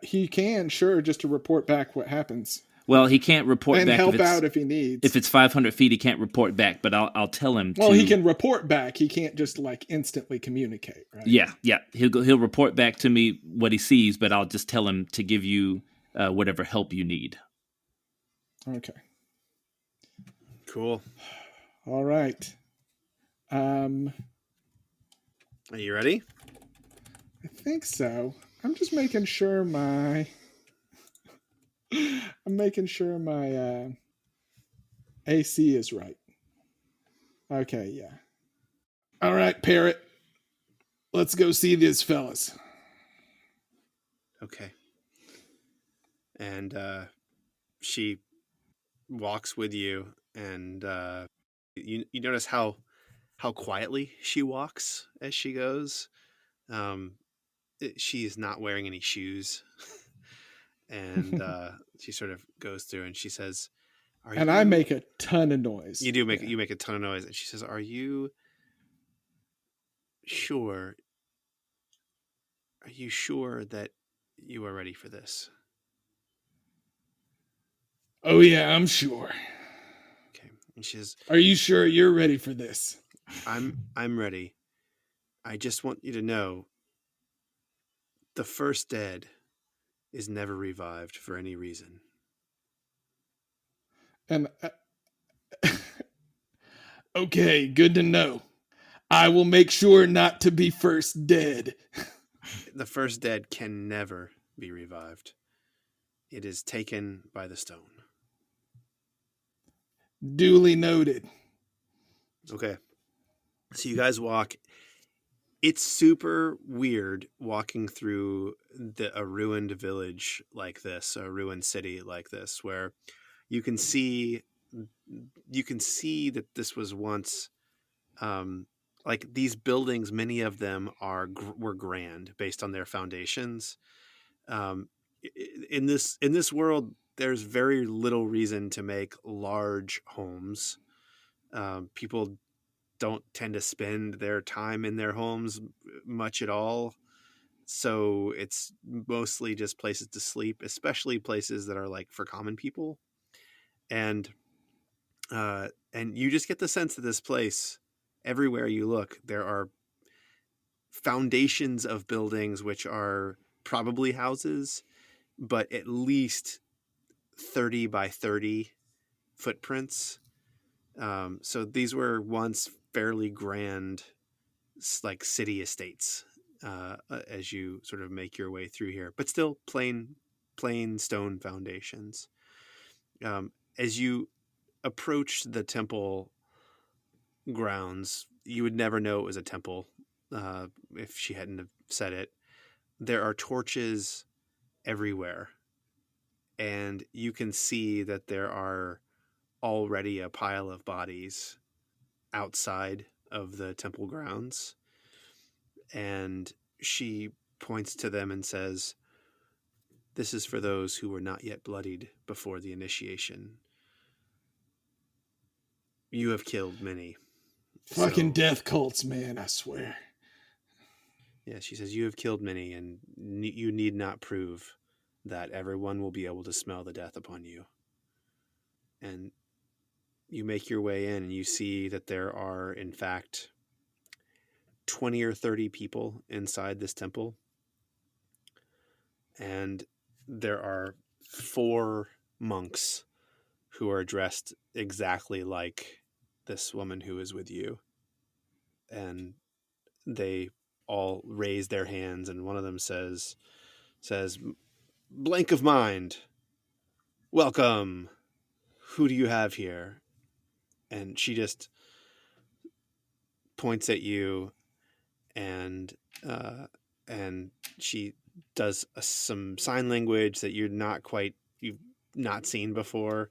He can, sure, just to report back what happens. Well, he can't report And back help if it's, out if he needs. if it's 500 feet. He can't report back, but I'll tell him. Well, to, he can report back. He can't just like instantly communicate, right? Yeah. He'll report back to me what he sees, but I'll just tell him to give you whatever help you need. Okay. Cool. All right. Are you ready? I think so. I'm just making sure my AC is right. Okay, yeah. All right, Parrot. Let's go see these fellas. Okay. And she walks with you, and you notice how quietly she walks as she goes. She is not wearing any shoes, and she sort of goes through, and she says, And I make a ton of noise. You do make Yeah. you make a ton of noise, and she says, "Are you sure? Are you sure that you are ready for this?" Oh yeah, I'm sure. Okay. And she says, Are you sure you're ready for this? I'm ready. I just want you to know the first dead is never revived for any reason. And okay, good to know. I will make sure not to be first dead. The first dead can never be revived. It is taken by the stone. Duly noted. Okay. So you guys walk. It's super weird walking through a ruined village like this, a ruined city like this, where you can see that this was once like these buildings. Many of them were grand based on their foundations. In this world, there's very little reason to make large homes. People don't tend to spend their time in their homes much at all. So it's mostly just places to sleep, especially places that are like for common people. And you just get the sense that this place, everywhere you look, there are foundations of buildings which are probably houses, but at least 30 by 30 footprints. So these were once fairly grand, like city estates, as you sort of make your way through here, but still plain stone foundations. As you approach the temple grounds, you would never know it was a temple if she hadn't have said it. There are torches everywhere, and you can see that there are already a pile of bodies outside of the temple grounds. And she points to them and says, "This is for those who were not yet bloodied before the initiation. You have killed many." Fucking So, death cults, man, I swear. yeah, she says, "You have killed many, and you need not prove that everyone will be able to smell the death upon you." And you make your way in, and you see that there are, in fact, 20 or 30 people inside this temple. And there are 4 monks who are dressed exactly like this woman who is with you. And they all raise their hands, and one of them says, "Blank of mind, welcome. Who do you have here?" And she just points at you, and she does some sign language that you've not seen before,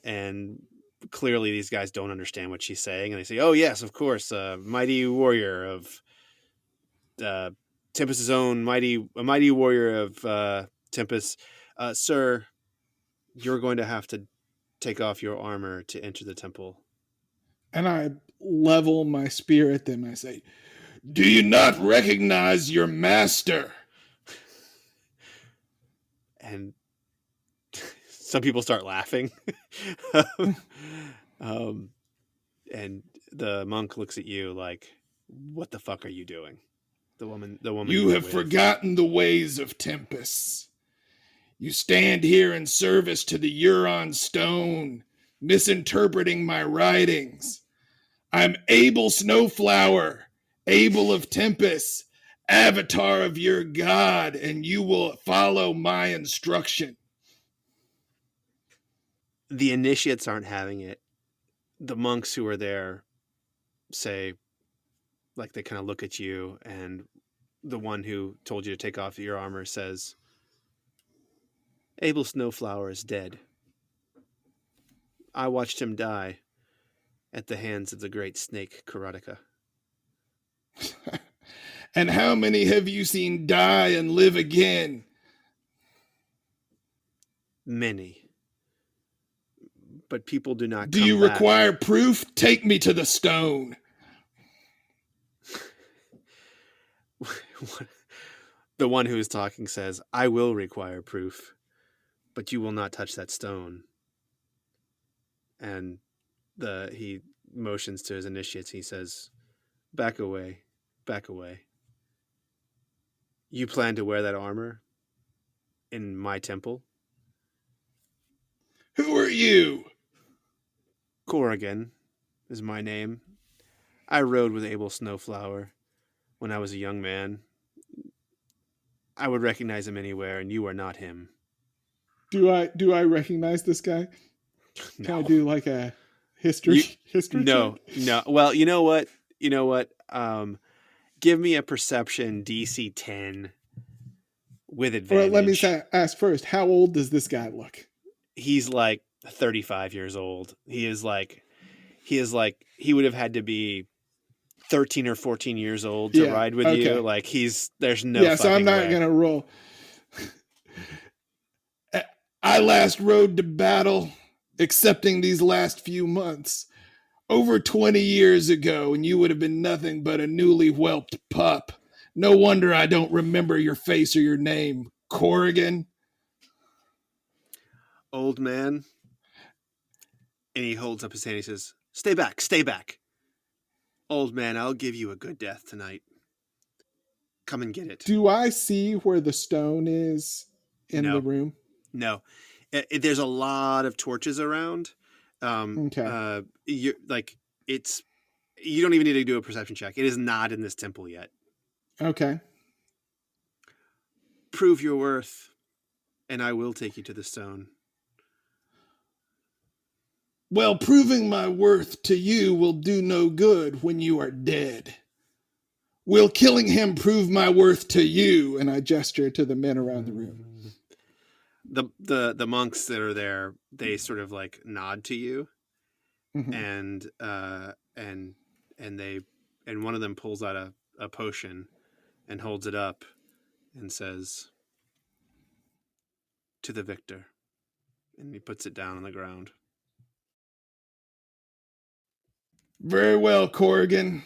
and clearly these guys don't understand what she's saying, and they say, "Oh yes, of course, mighty warrior of Tempest's own, a mighty warrior of Tempest, sir, you're going to have to take off your armor to enter the temple." And I level my spear at them. I say, "Do you not recognize your master?" And some people start laughing. And the monk looks at you like, "What the fuck are you doing?" The woman. You have forgotten the ways of Tempest. You stand here in service to the Huron stone, misinterpreting my writings. I'm Abel Snowflower, Abel of Tempest, avatar of your god, and you will follow my instruction. The initiates aren't having it. The monks who are there say, like, they kind of look at you, and the one who told you to take off your armor says, "Abel Snowflower is dead. I watched him die at the hands of the great snake Karateka." And how many have you seen die and live again? Many. But people do not Do come you back. require proof? Take me to the stone. The one who is talking says, "I will require proof, but you will not touch that stone." And he motions to his initiates. He says, "Back away, back away. You plan to wear that armor in my temple?" Who are you? "Corrigan is my name. I rode with Abel Snowflower when I was a young man. I would recognize him anywhere, and you are not him." Do I recognize this guy? No. Can I do like a history check? No. Well, you know what? Give me a perception DC 10 with advantage. Well, let me ask first, how old does this guy look? He's like 35 years old. He would have had to be 13 or 14 years old to ride with you. Like, there's no fucking so I'm not way. gonna roll. I last rode to battle, excepting these last few months, over 20 years ago, and you would have been nothing but a newly whelped pup. No wonder I don't remember your face or your name, Corrigan. Old man. And he holds up his hand. He says, "Stay back, stay back. Old man, I'll give you a good death tonight. Come and get it." Do I see where the stone is in the room? No. There's a lot of torches around. Okay. You don't even need to do a perception check. It is not in this temple yet. Okay. "Prove your worth, and I will take you to the stone." Well, proving my worth to you will do no good when you are dead. Will killing him prove my worth to you? And I gesture to the men around the room. The monks that are there, they sort of like nod to you, Mhm. and one of them pulls out a potion and holds it up and says, "To the victor." And he puts it down on the ground. Very well, Corrigan.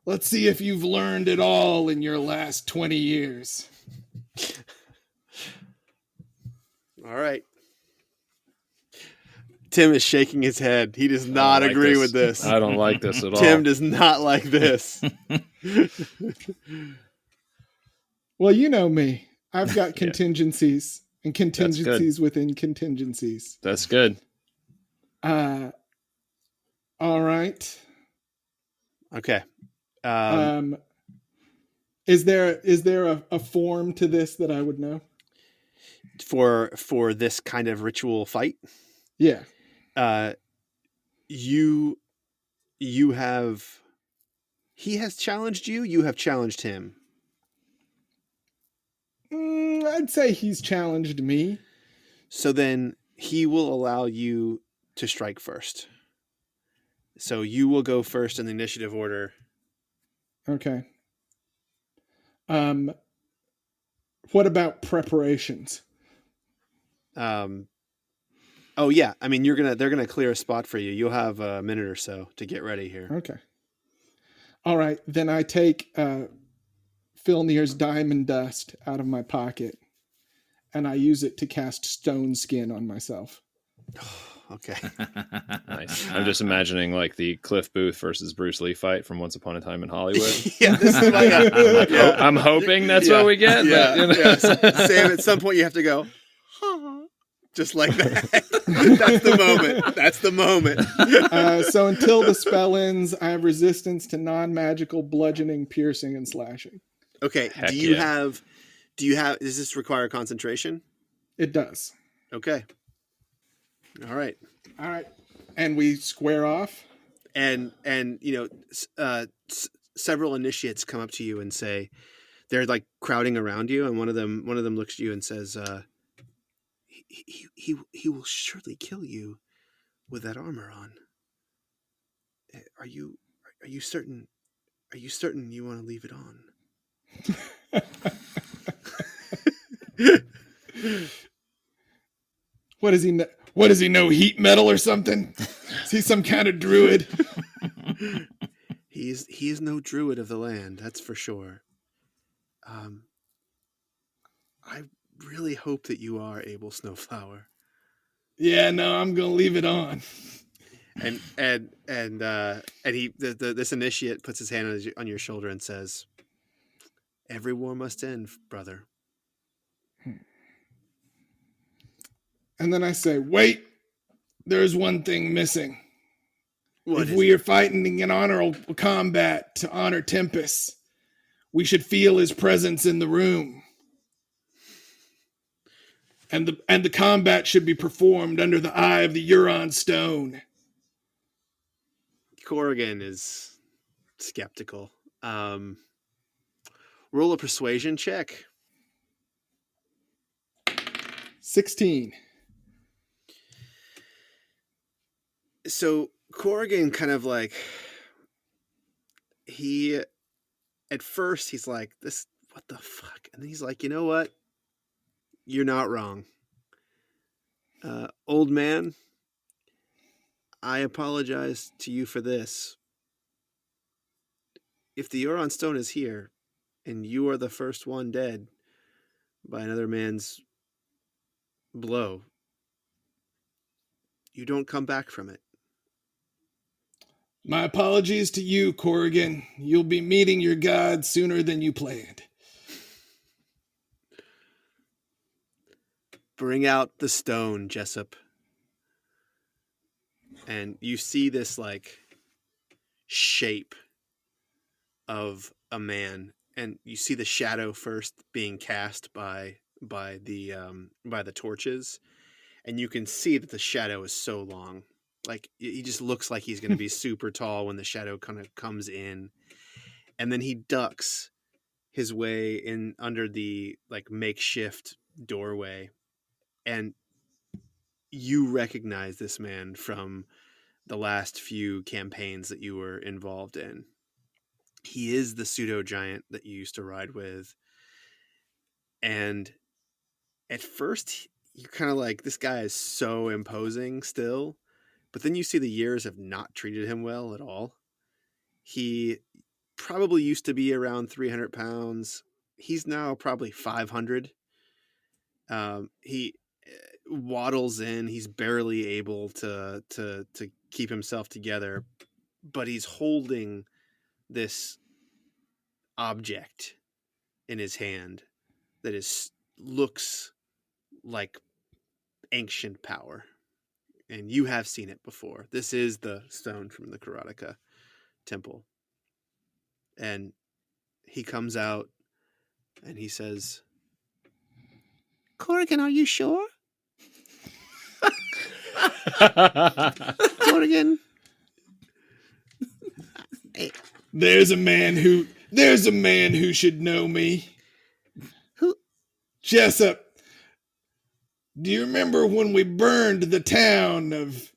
Let's see if you've learned it all in your last 20 years. All right. Tim is shaking his head. He does not agree with this. I don't like this at all. Tim does not like this. Well, you know me. I've got Yeah. contingencies and contingencies within contingencies. That's good. All right. Okay. Is there a form to this that I would know? For this kind of ritual fight, Yeah. you have, he has challenged you. You have challenged him. I'd say he's challenged me. So then he will allow you to strike first. So you will go first in the initiative order. Okay. What about preparations? Oh yeah. I mean, they're gonna clear a spot for you. You'll have a minute or so to get ready here. Okay. All right. Then I take Filnyr's diamond dust out of my pocket and I use it to cast stone skin on myself. Okay. Nice. I'm just imagining like the Cliff Booth versus Bruce Lee fight from Once Upon a Time in Hollywood. Yeah, this is like I'm hoping that's what we get. Yeah, but, you know. yeah. Sam, at some point you have to go, just like that. That's the moment. That's the moment. So until the spell ends, I have resistance to non-magical bludgeoning, piercing, and slashing. Okay. Heck Do you yeah. have? Does this require concentration? It does. Okay. All right. All right. And we square off. And several initiates come up to you and say, they're like crowding around you, and one of them looks at you and says, he will surely kill you with that armor on. Are you certain? Are you certain you want to leave it on? What does he know? What does he know? Heat metal or something? Is he some kind of druid? He is no druid of the land, that's for sure. I really hope that you are Abel Snowflower. Yeah, no, I'm gonna leave it on. And this initiate puts his hand on your shoulder and says, "Every war must end, brother." And then I say, wait, there's one thing missing. What If we are fighting in honorable combat to honor Tempest, we should feel his presence in the room. And the combat should be performed under the eye of the Huron stone. Corrigan is skeptical. Roll a persuasion check. 16. So Corrigan kind of like, at first he's like, this, what the fuck? And then he's like, you know what? You're not wrong. Old man, I apologize to you for this. If the Huron stone is here and you are the first one dead by another man's blow, you don't come back from it. My apologies to you, Corrigan. You'll be meeting your god sooner than you planned. Bring out the stone, Jessup. And you see this like shape of a man, and you see the shadow first being cast by the torches, and you can see that the shadow is so long. Like, he just looks like he's going to be super tall when the shadow kind of comes in. And then he ducks his way in under the like makeshift doorway. And you recognize this man from the last few campaigns that you were involved in. He is the pseudo giant that you used to ride with. And at first, you're kind of like, this guy is so imposing still. But then you see the years have not treated him well at all. He probably used to be around 300 pounds. He's now probably 500. He waddles in. He's barely able to keep himself together, but he's holding this object in his hand that looks like ancient power. And you have seen it before. This is the stone from the Karateka temple. And he comes out and he says, Corrigan, are you sure? Corrigan. Hey. There's a man who should know me. Who? Jessup. Do you remember when we burned the town of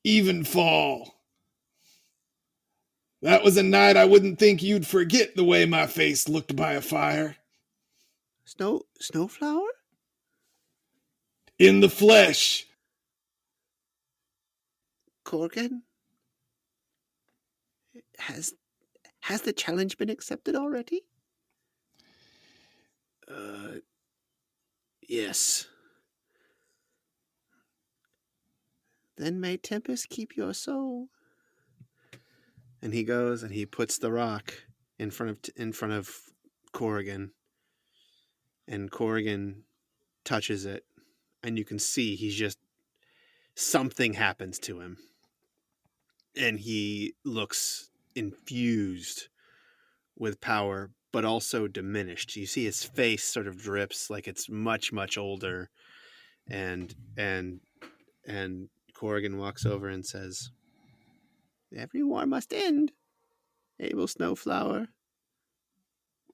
Evenfall? That was a night I wouldn't think you'd forget the way my face looked by a fire. Snowflower? In the flesh. Corrigan? Has the challenge been accepted already? Yes. Then may Tempest keep your soul. And he goes and he puts the rock in front of Corrigan. And Corrigan touches it. And you can see something happens to him. And he looks infused with power, but also diminished. You see his face sort of drips like it's much, much older. And Corrigan walks over and says, every war must end, Abel Snowflower.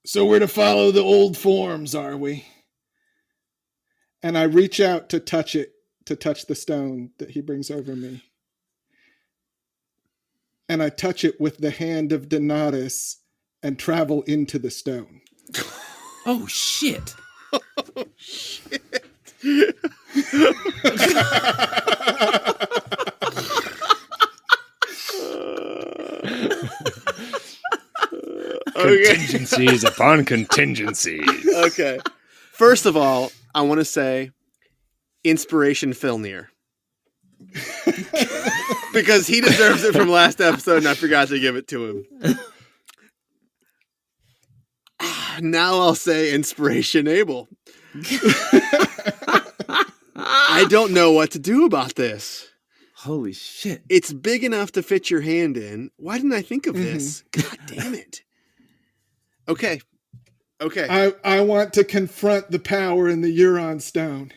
So we're to follow the old forms, are we? And I reach out to touch the stone that he brings over me. And I touch it with the hand of Donatus and travel into the stone. Oh, shit. Oh, shit. Contingencies upon contingencies. Okay. First of all, I want to say inspiration Filnyr. Because he deserves it from last episode and I forgot to give it to him. Now I'll say inspiration Abel. I don't know what to do about this. Holy shit. It's big enough to fit your hand in. Why didn't I think of this? God damn it. Okay. I want to confront the power in the Euron stone.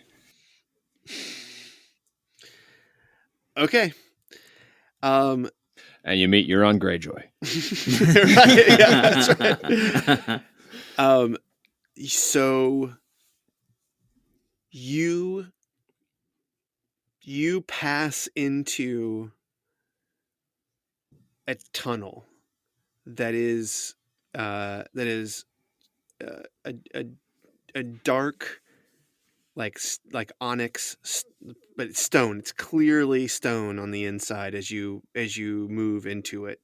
Okay. And you meet Euron Greyjoy. Right, yeah, that's right. So you pass into a tunnel that is a dark, like onyx, but it's stone. It's clearly stone on the inside as you move into it.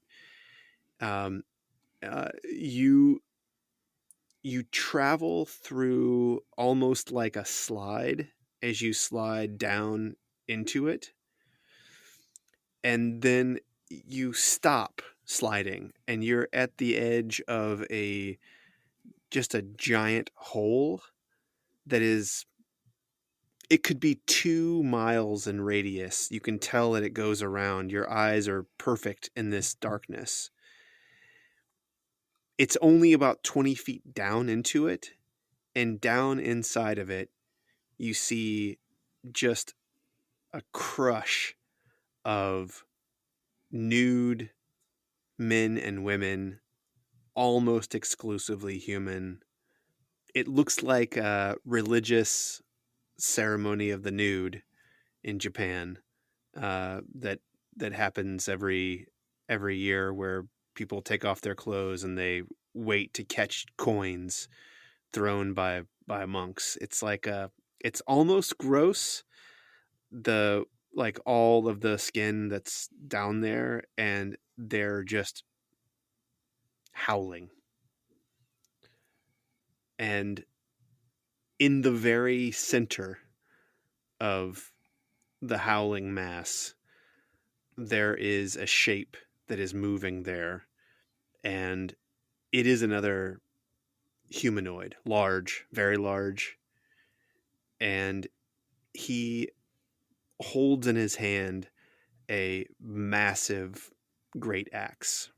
You travel through almost like a slide as you slide down into it, and then you stop sliding and you're at the edge of just a giant hole that it could be 2 miles in radius. You can tell that it goes around. Your eyes are perfect in this darkness. It's only about 20 feet down into it, and down inside of it, you see just a crush of nude men and women, almost exclusively human. It looks like a religious ceremony of the nude in Japan that happens every year, where people take off their clothes and they wait to catch coins thrown by by monks. It's it's almost gross. All of the skin that's down there, and they're just howling. And in the very center of the howling mass, there is a shape that is moving there, and it is another humanoid, large, very large, and he holds in his hand a massive great axe,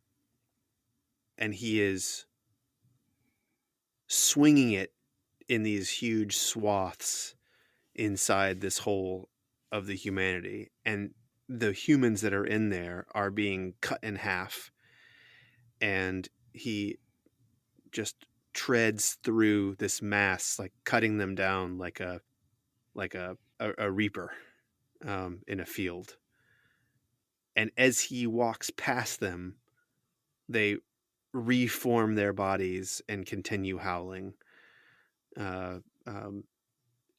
and he is swinging it in these huge swaths inside this hole of the humanity, and the humans that are in there are being cut in half, and he just treads through this mass, like cutting them down like a reaper in a field. And as he walks past them, they reform their bodies and continue howling. And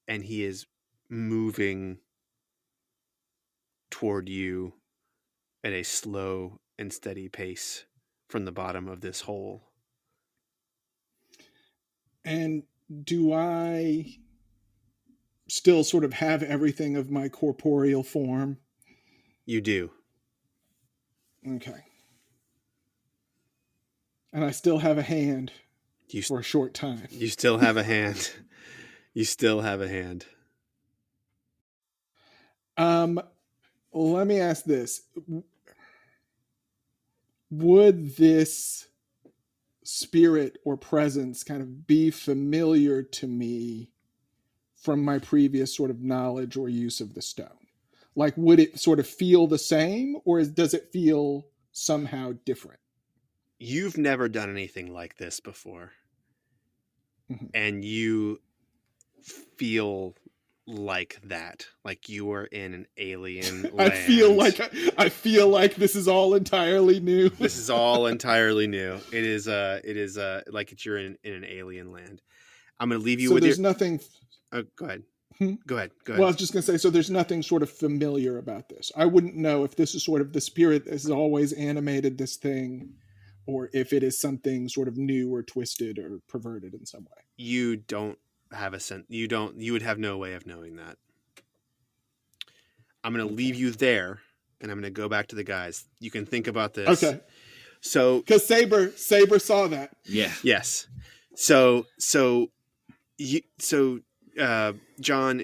he is moving toward you at a slow and steady pace from the bottom of this hole. And do I still sort of have everything of my corporeal form? You do. Okay. And I still have a hand for a short time. You still have a hand. You still have a hand. Let me ask this. Would this spirit or presence kind of be familiar to me from my previous sort of knowledge or use of the stone? Like, would it sort of feel the same, or does it feel somehow different? You've never done anything like this before. Mm-hmm. And you feel like that, like you are in an alien land. I feel like this is all entirely new. This is all entirely new. It is like you're in an alien land. I'm going to leave you so with there's nothing. Go ahead. Hmm? Go ahead. Well, I was just going to say, so there's nothing sort of familiar about this. I wouldn't know if this is sort of the spirit that has always animated this thing, or if it is something sort of new or twisted or perverted in some way. You don't have a sense. You would have no way of knowing that. I'm going to leave you there, and I'm going to go back to the guys. You can think about this. Okay. So, because Saber saw that. Yeah. Yes. So, John,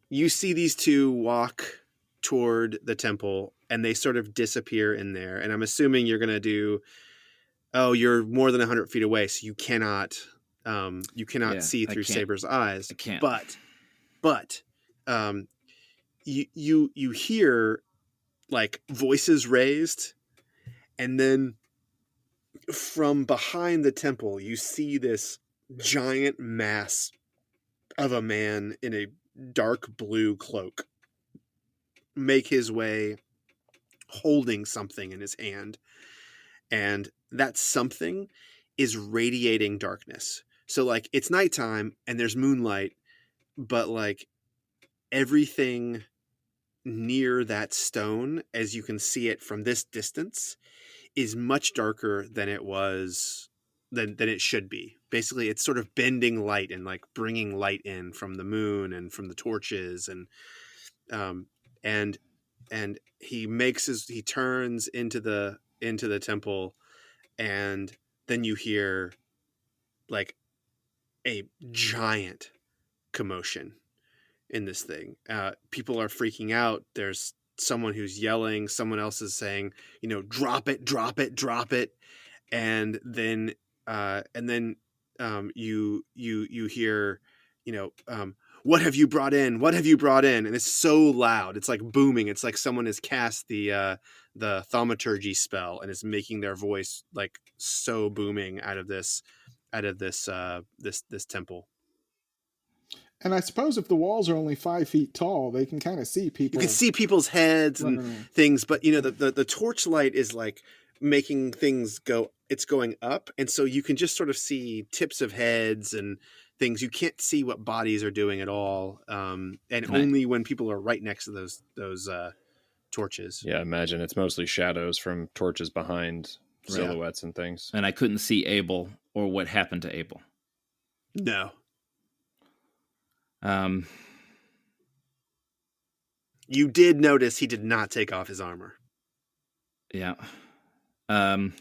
you see these two walk toward the temple, and they sort of disappear in there. And I'm assuming you're going to do. Oh, you're more than 100 feet away, so you cannot see through Saber's eyes. I can't. But, you hear like voices raised, and then from behind the temple, you see this giant mass of a man in a dark blue cloak make his way, holding something in his hand, and that something is radiating darkness. So like it's nighttime and there's moonlight, but like everything near that stone, as you can see it from this distance, is much darker than it was than it should be. Basically, it's sort of bending light and like bringing light in from the moon and from the torches, and he turns into the temple, and then you hear like a giant commotion in this thing. People are freaking out. There's someone who's yelling. Someone else is saying, drop it, drop it, drop it. And then you hear, what have you brought in? What have you brought in? And it's so loud. It's like booming. It's like someone has cast the thaumaturgy spell and is making their voice like so booming out of this temple. And I suppose if the walls are only 5 feet tall, they can kind of see people. You can see people's heads and things, but the torchlight is like making things go. It's going up, and so you can just sort of see tips of heads and things. You can't see what bodies are doing at all, and only when people are right next to those torches. Yeah, imagine it's mostly shadows from torches behind silhouettes and things. And I couldn't see Abel or what happened to Abel. No. You did notice he did not take off his armor. Yeah. I'm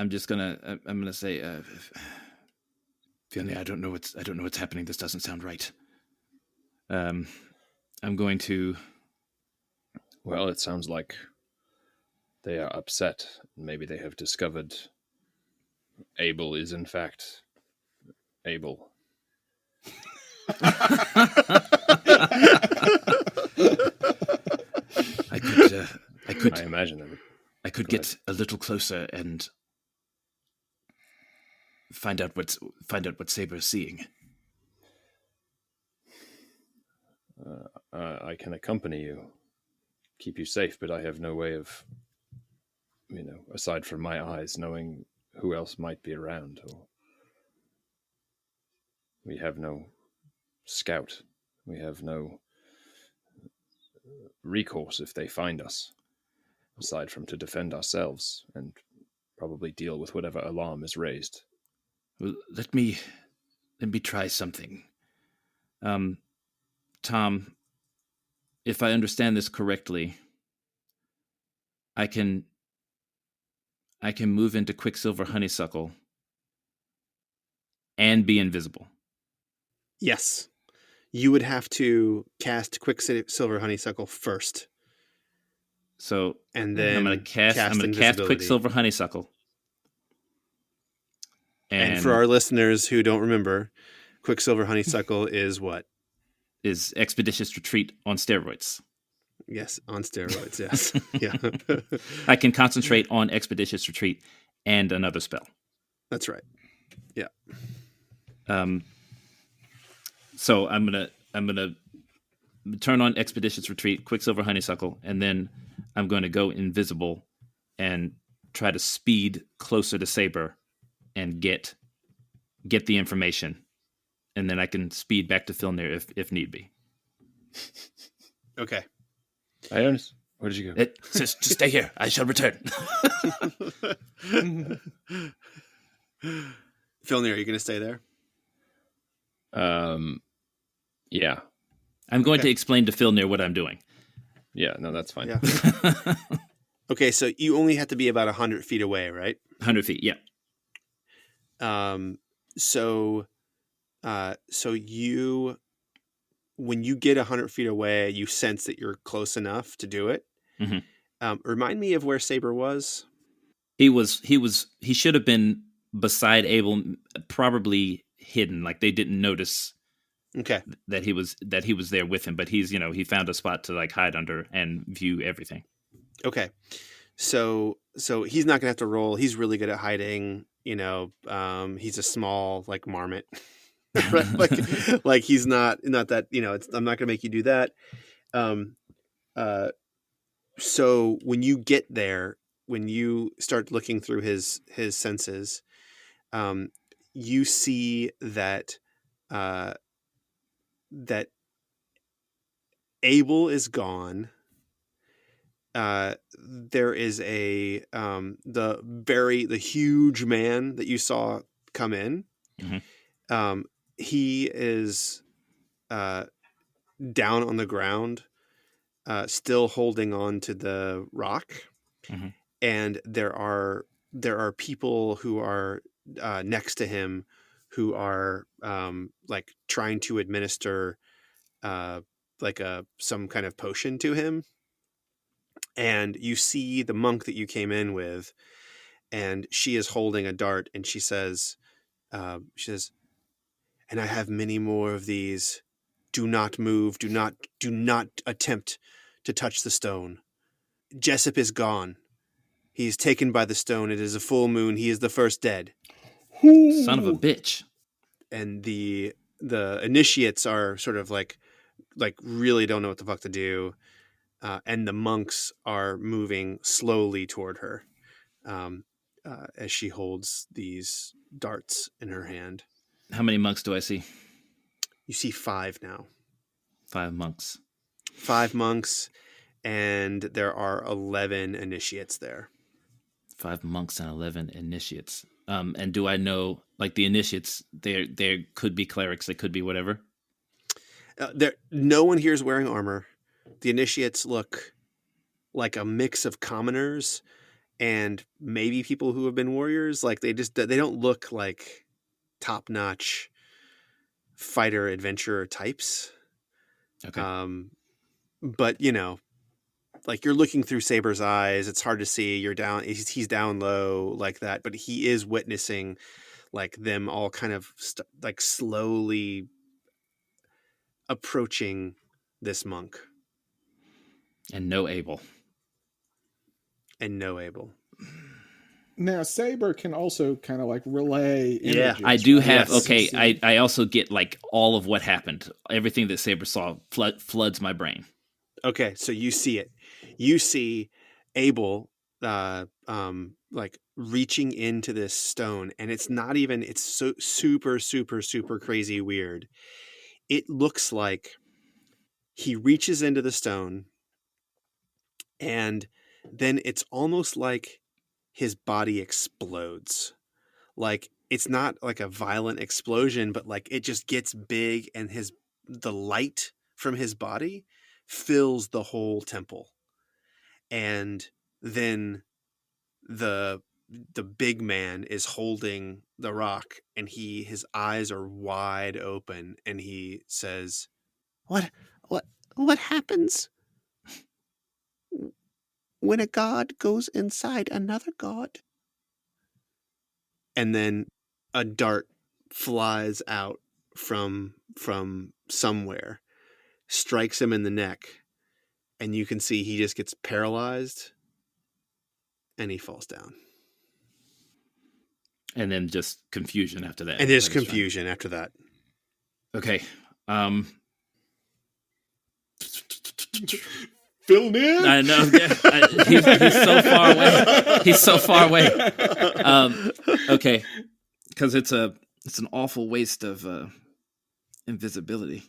just gonna. I'm gonna say, Filnyr, I don't know what's happening. This doesn't sound right. I'm going to. Well, it sounds like they are upset. Maybe they have discovered Abel is in fact Abel. I imagine them. I could get a little closer and find out what Saber is seeing. I can accompany you, keep you safe, but I have no way of, aside from my eyes, knowing who else might be around. Or we have no scout. We have no recourse if they find us, aside from to defend ourselves and probably deal with whatever alarm is raised. Well, let me try something. Tom, if I understand this correctly, I can move into Quicksilver Honeysuckle and be invisible. Yes. You would have to cast Quicksilver Honeysuckle first. So and then I'm going to cast Quicksilver Honeysuckle. And for our listeners who don't remember, Quicksilver Honeysuckle is what? Is Expeditious Retreat on steroids. Yes, on steroids, yes. Yeah. I can concentrate on Expeditious Retreat and another spell. That's right. Yeah. So I'm gonna turn on Expeditious Retreat, Quicksilver Honeysuckle, and then I'm going to go invisible and try to speed closer to Saber and get the information, and then I can speed back to Filnyr if need be. Okay. Ionis, where did you go? Just stay here. I shall return. Filnyr, are you going to stay there? Yeah. I'm going to explain to Filnyr what I'm doing. Yeah, no, that's fine. Yeah. Okay, so you only have to be about 100 feet away, right? 100 feet, yeah. So you, when you get 100 feet away, you sense that you're close enough to do it. Mm-hmm. Remind me of where Saber was. He should have been beside Abel, probably hidden, like they didn't notice. Okay. That he was there with him, but he's, he found a spot to like hide under and view everything. Okay. So he's not gonna have to roll. He's really good at hiding. He's a small like marmot, right? like he's not that. I'm not gonna make you do that. So when you get there, when you start looking through his senses, you see that that Abel is gone. There is the huge man that you saw come in. Mm-hmm. He is down on the ground, still holding on to the rock. Mm-hmm. And there are people who are next to him who are like trying to administer some kind of potion to him. And you see the monk that you came in with, and she is holding a dart, and she says, "And I have many more of these. Do not move. Do not attempt to touch the stone. Jessup is gone. He is taken by the stone. It is a full moon. He is the first dead." Son of a bitch. And the initiates are sort of like really don't know what the fuck to do. And the monks are moving slowly toward her. as she holds these darts in her hand. How many monks do I see? You see 5 now. 5 monks. 5 monks, and there are 11 initiates there. 5 monks and 11 initiates. And do I know, like, the initiates? They could be clerics. They could be whatever. No one here is wearing armor. The initiates look like a mix of commoners and maybe people who have been warriors. Like they don't look like top-notch fighter adventurer types. Okay. But like you're looking through Saber's eyes, it's hard to see. He's down low like that, but he is witnessing like them all kind of like slowly approaching this monk. And no Abel. Now, Saber can also kind of like relay images. I do have, Yes. okay, I also get like all of what happened. Everything that Saber saw floods my brain. Okay, so you see it. You see Abel like reaching into this stone, and it's so super, super, super crazy weird. It looks like he reaches into the stone, and then it's almost like his body explodes. Like it's not like a violent explosion, but like it just gets big, and the light from his body fills the whole temple. And then the big man is holding the rock, and his eyes are wide open, and he says, what happens when a god goes inside another god? And then a dart flies out from somewhere, strikes him in the neck, and you can see he just gets paralyzed and he falls down. And then just confusion after that. And there's confusion after that. Okay. Filnyr? I know. He's so far away. He's so far away. Okay. Because it's an awful waste of invisibility.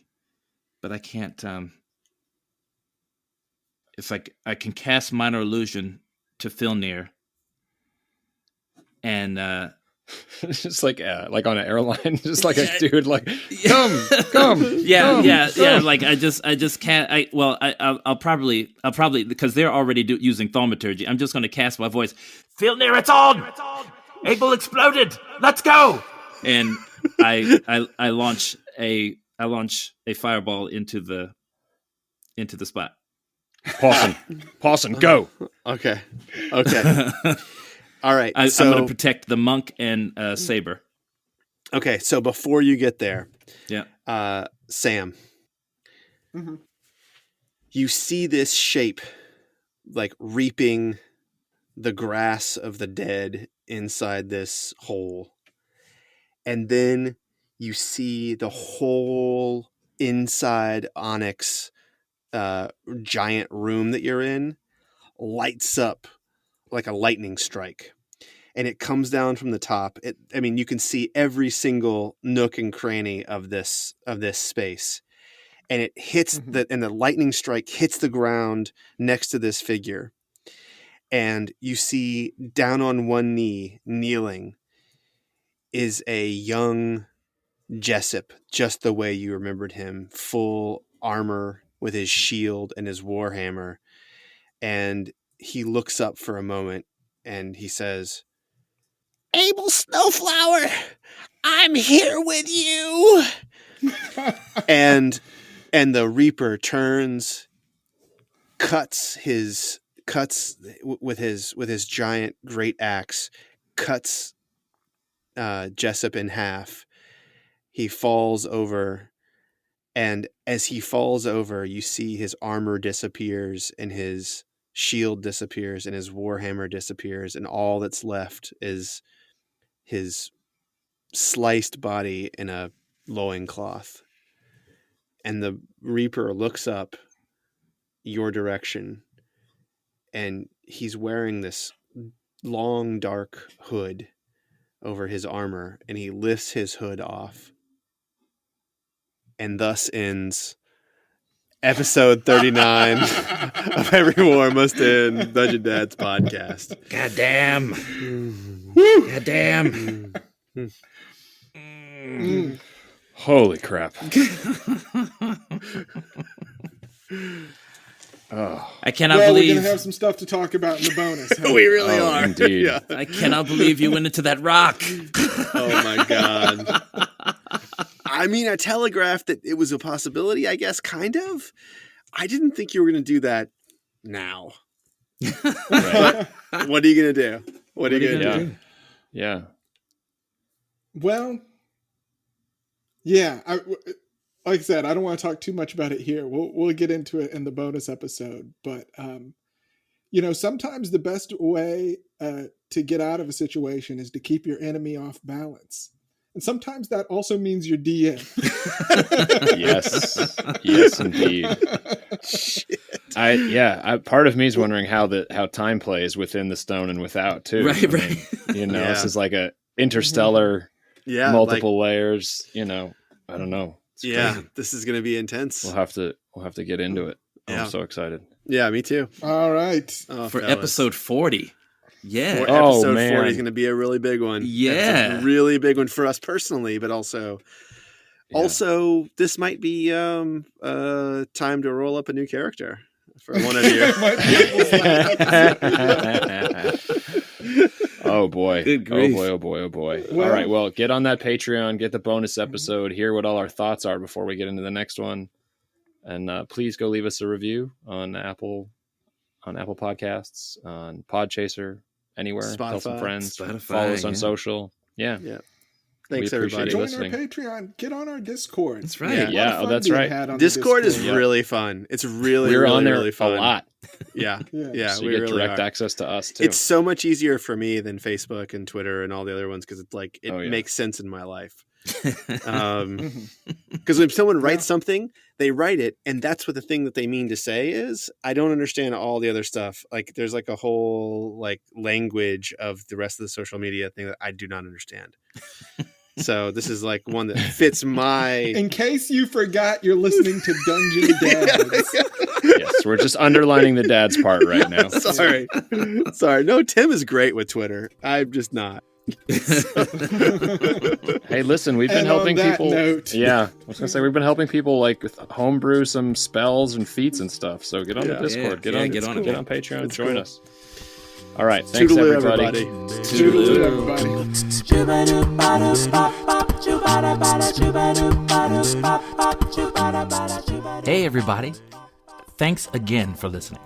But I can't... it's like I can cast Minor Illusion to Filnyr. And... just like on an airline, just like a dude, like come. Yeah. Like I just can't. I'll probably because they're already using thaumaturgy. I'm just going to cast my voice. Filnyr, it's on. Abel exploded. Let's go. And I launch a fireball into the spot. Pawson, go. Okay. All right. I'm going to protect the monk and Saber. Okay, so before you get there, Sam, Mm-hmm. you see this shape like reaping the grass of the dead inside this hole. And then you see the whole inside Onyx giant room that you're in lights up like a lightning strike, and it comes down from the top. You can see every single nook and cranny of this space, and it hits and the lightning strike hits the ground next to this figure, and you see down on one knee, kneeling, is a young Jessup, just the way you remembered him, full armor with his shield and his warhammer, and he looks up for a moment and he says, "Abel Snowflower, I'm here with you." and the Reaper turns, cuts with his giant great axe, cuts Jessup in half. He falls over, and as he falls over, you see his armor disappears and his shield disappears and his warhammer disappears, and all that's left is his sliced body in a loincloth. And the Reaper looks up your direction, and he's wearing this long dark hood over his armor, and he lifts his hood off. And thus ends episode 39 of Every War Must End Dungeon Dads podcast. God damn. God damn. Holy crap. Oh, I cannot Well, we're believe. going to have some stuff to talk about in the bonus. huh? We really oh, are. indeed. Yeah. I cannot believe you went into that rock. Oh my god. I mean, I telegraphed that it was a possibility, I guess, kind of. I didn't think you were going to do that now. right. What are you going to do? What are you going to Yeah. do? Yeah. Well, yeah. Like I said, I don't want to talk too much about it here. We'll get into it in the bonus episode. But, sometimes the best way to get out of a situation is to keep your enemy off balance. And sometimes that also means your DM. Yes, indeed. Part of me is wondering how time plays within the stone and without too. Right. This is like a interstellar, multiple layers. I don't know. It's crazy. This is going to be intense. We'll have to get into it. Yeah. I'm so excited. Yeah, me too. All right. Oh, For fellas. episode 40. Yeah. Episode man. 40 is going to be a really big one. Yeah. It's a really big one for us personally, but also this might be time to roll up a new character for one of you. Oh boy. Good grief. Oh boy. Well- All right. Well, get on that Patreon, get the bonus episode, hear what all our thoughts are before we get into the next one. And please go leave us a review on Apple Podcasts, on Podchaser, anywhere. Tell some Spotify. friends. Spotify, Follow us on yeah. social. Yeah. Thanks, We appreciate everybody. you. Join listening. our Patreon. Get on our Discord. That's right. Yeah. A lot of Yeah, fun that's being right. had on the Discord is Yep. really fun. It's really, We're really, on there really fun. a lot. Yeah. Yeah. Yeah. So we you get really direct are. access to us too. It's so much easier for me than Facebook and Twitter and all the other ones because it's like it Oh, yeah. makes sense in my life. Because when someone writes something, they write it, and that's what the thing that they mean to say is. I don't understand all the other stuff. Like there's like a whole like language of the rest of the social media thing that I do not understand. So this is like one that fits my. In case you forgot, you're listening to Dungeon Dads. Yes, we're just underlining the dad's part right now. Sorry. No, Tim is great with Twitter. I'm just not. Hey, listen, we've been And helping on that people. note- Yeah, I was gonna say we've been helping people like with homebrew some spells and feats and stuff. So get on the Yeah. Discord, Yeah, get on it. get on Patreon, It's join cool. us. All right, thanks Toodaloo, everybody. everybody. Toodaloo, everybody. Hey, everybody. Thanks again for listening.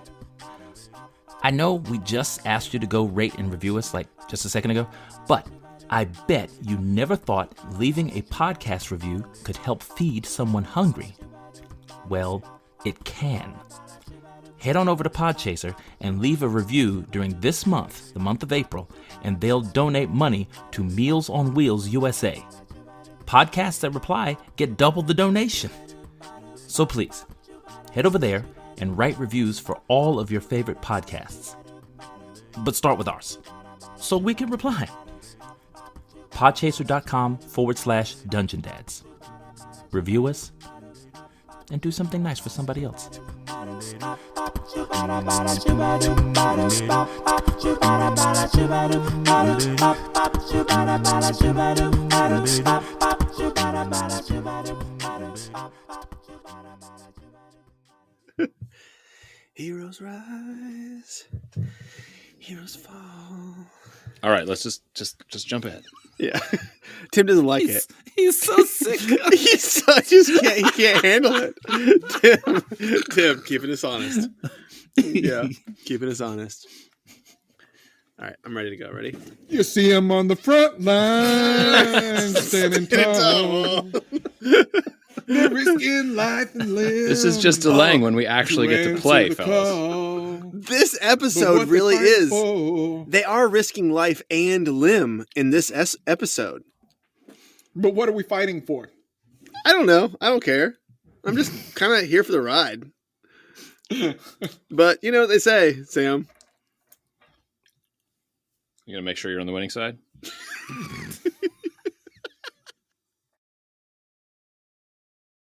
I know we just asked you to go rate and review us like just a second ago, but I bet you never thought leaving a podcast review could help feed someone hungry. Well, it can. Head on over to Podchaser and leave a review during this month, the month of April, and they'll donate money to Meals on Wheels USA. Podcasts that reply get double the donation. So please, head over there and write reviews for all of your favorite podcasts. But start with ours, so we can reply. Podchaser.com/Dungeon Dads. Review us and do something nice for somebody else. Heroes rise, heroes fall. All right, let's just jump ahead. Yeah, Tim doesn't like it. He's so sick. He can't handle it. Tim, keeping us honest. Yeah, keeping us honest. All right, I'm ready to go. Ready? You see him on the front line, standing tall. They're risking life and limb. This is just delaying when we actually get to answer play, the fellas. call. This But episode what really they fight is. for- They are risking life and limb in this episode. But what are we fighting for? I don't know. I don't care. I'm just kind of here for the ride. But you know what they say, Sam. You gonna make sure you're on the winning side?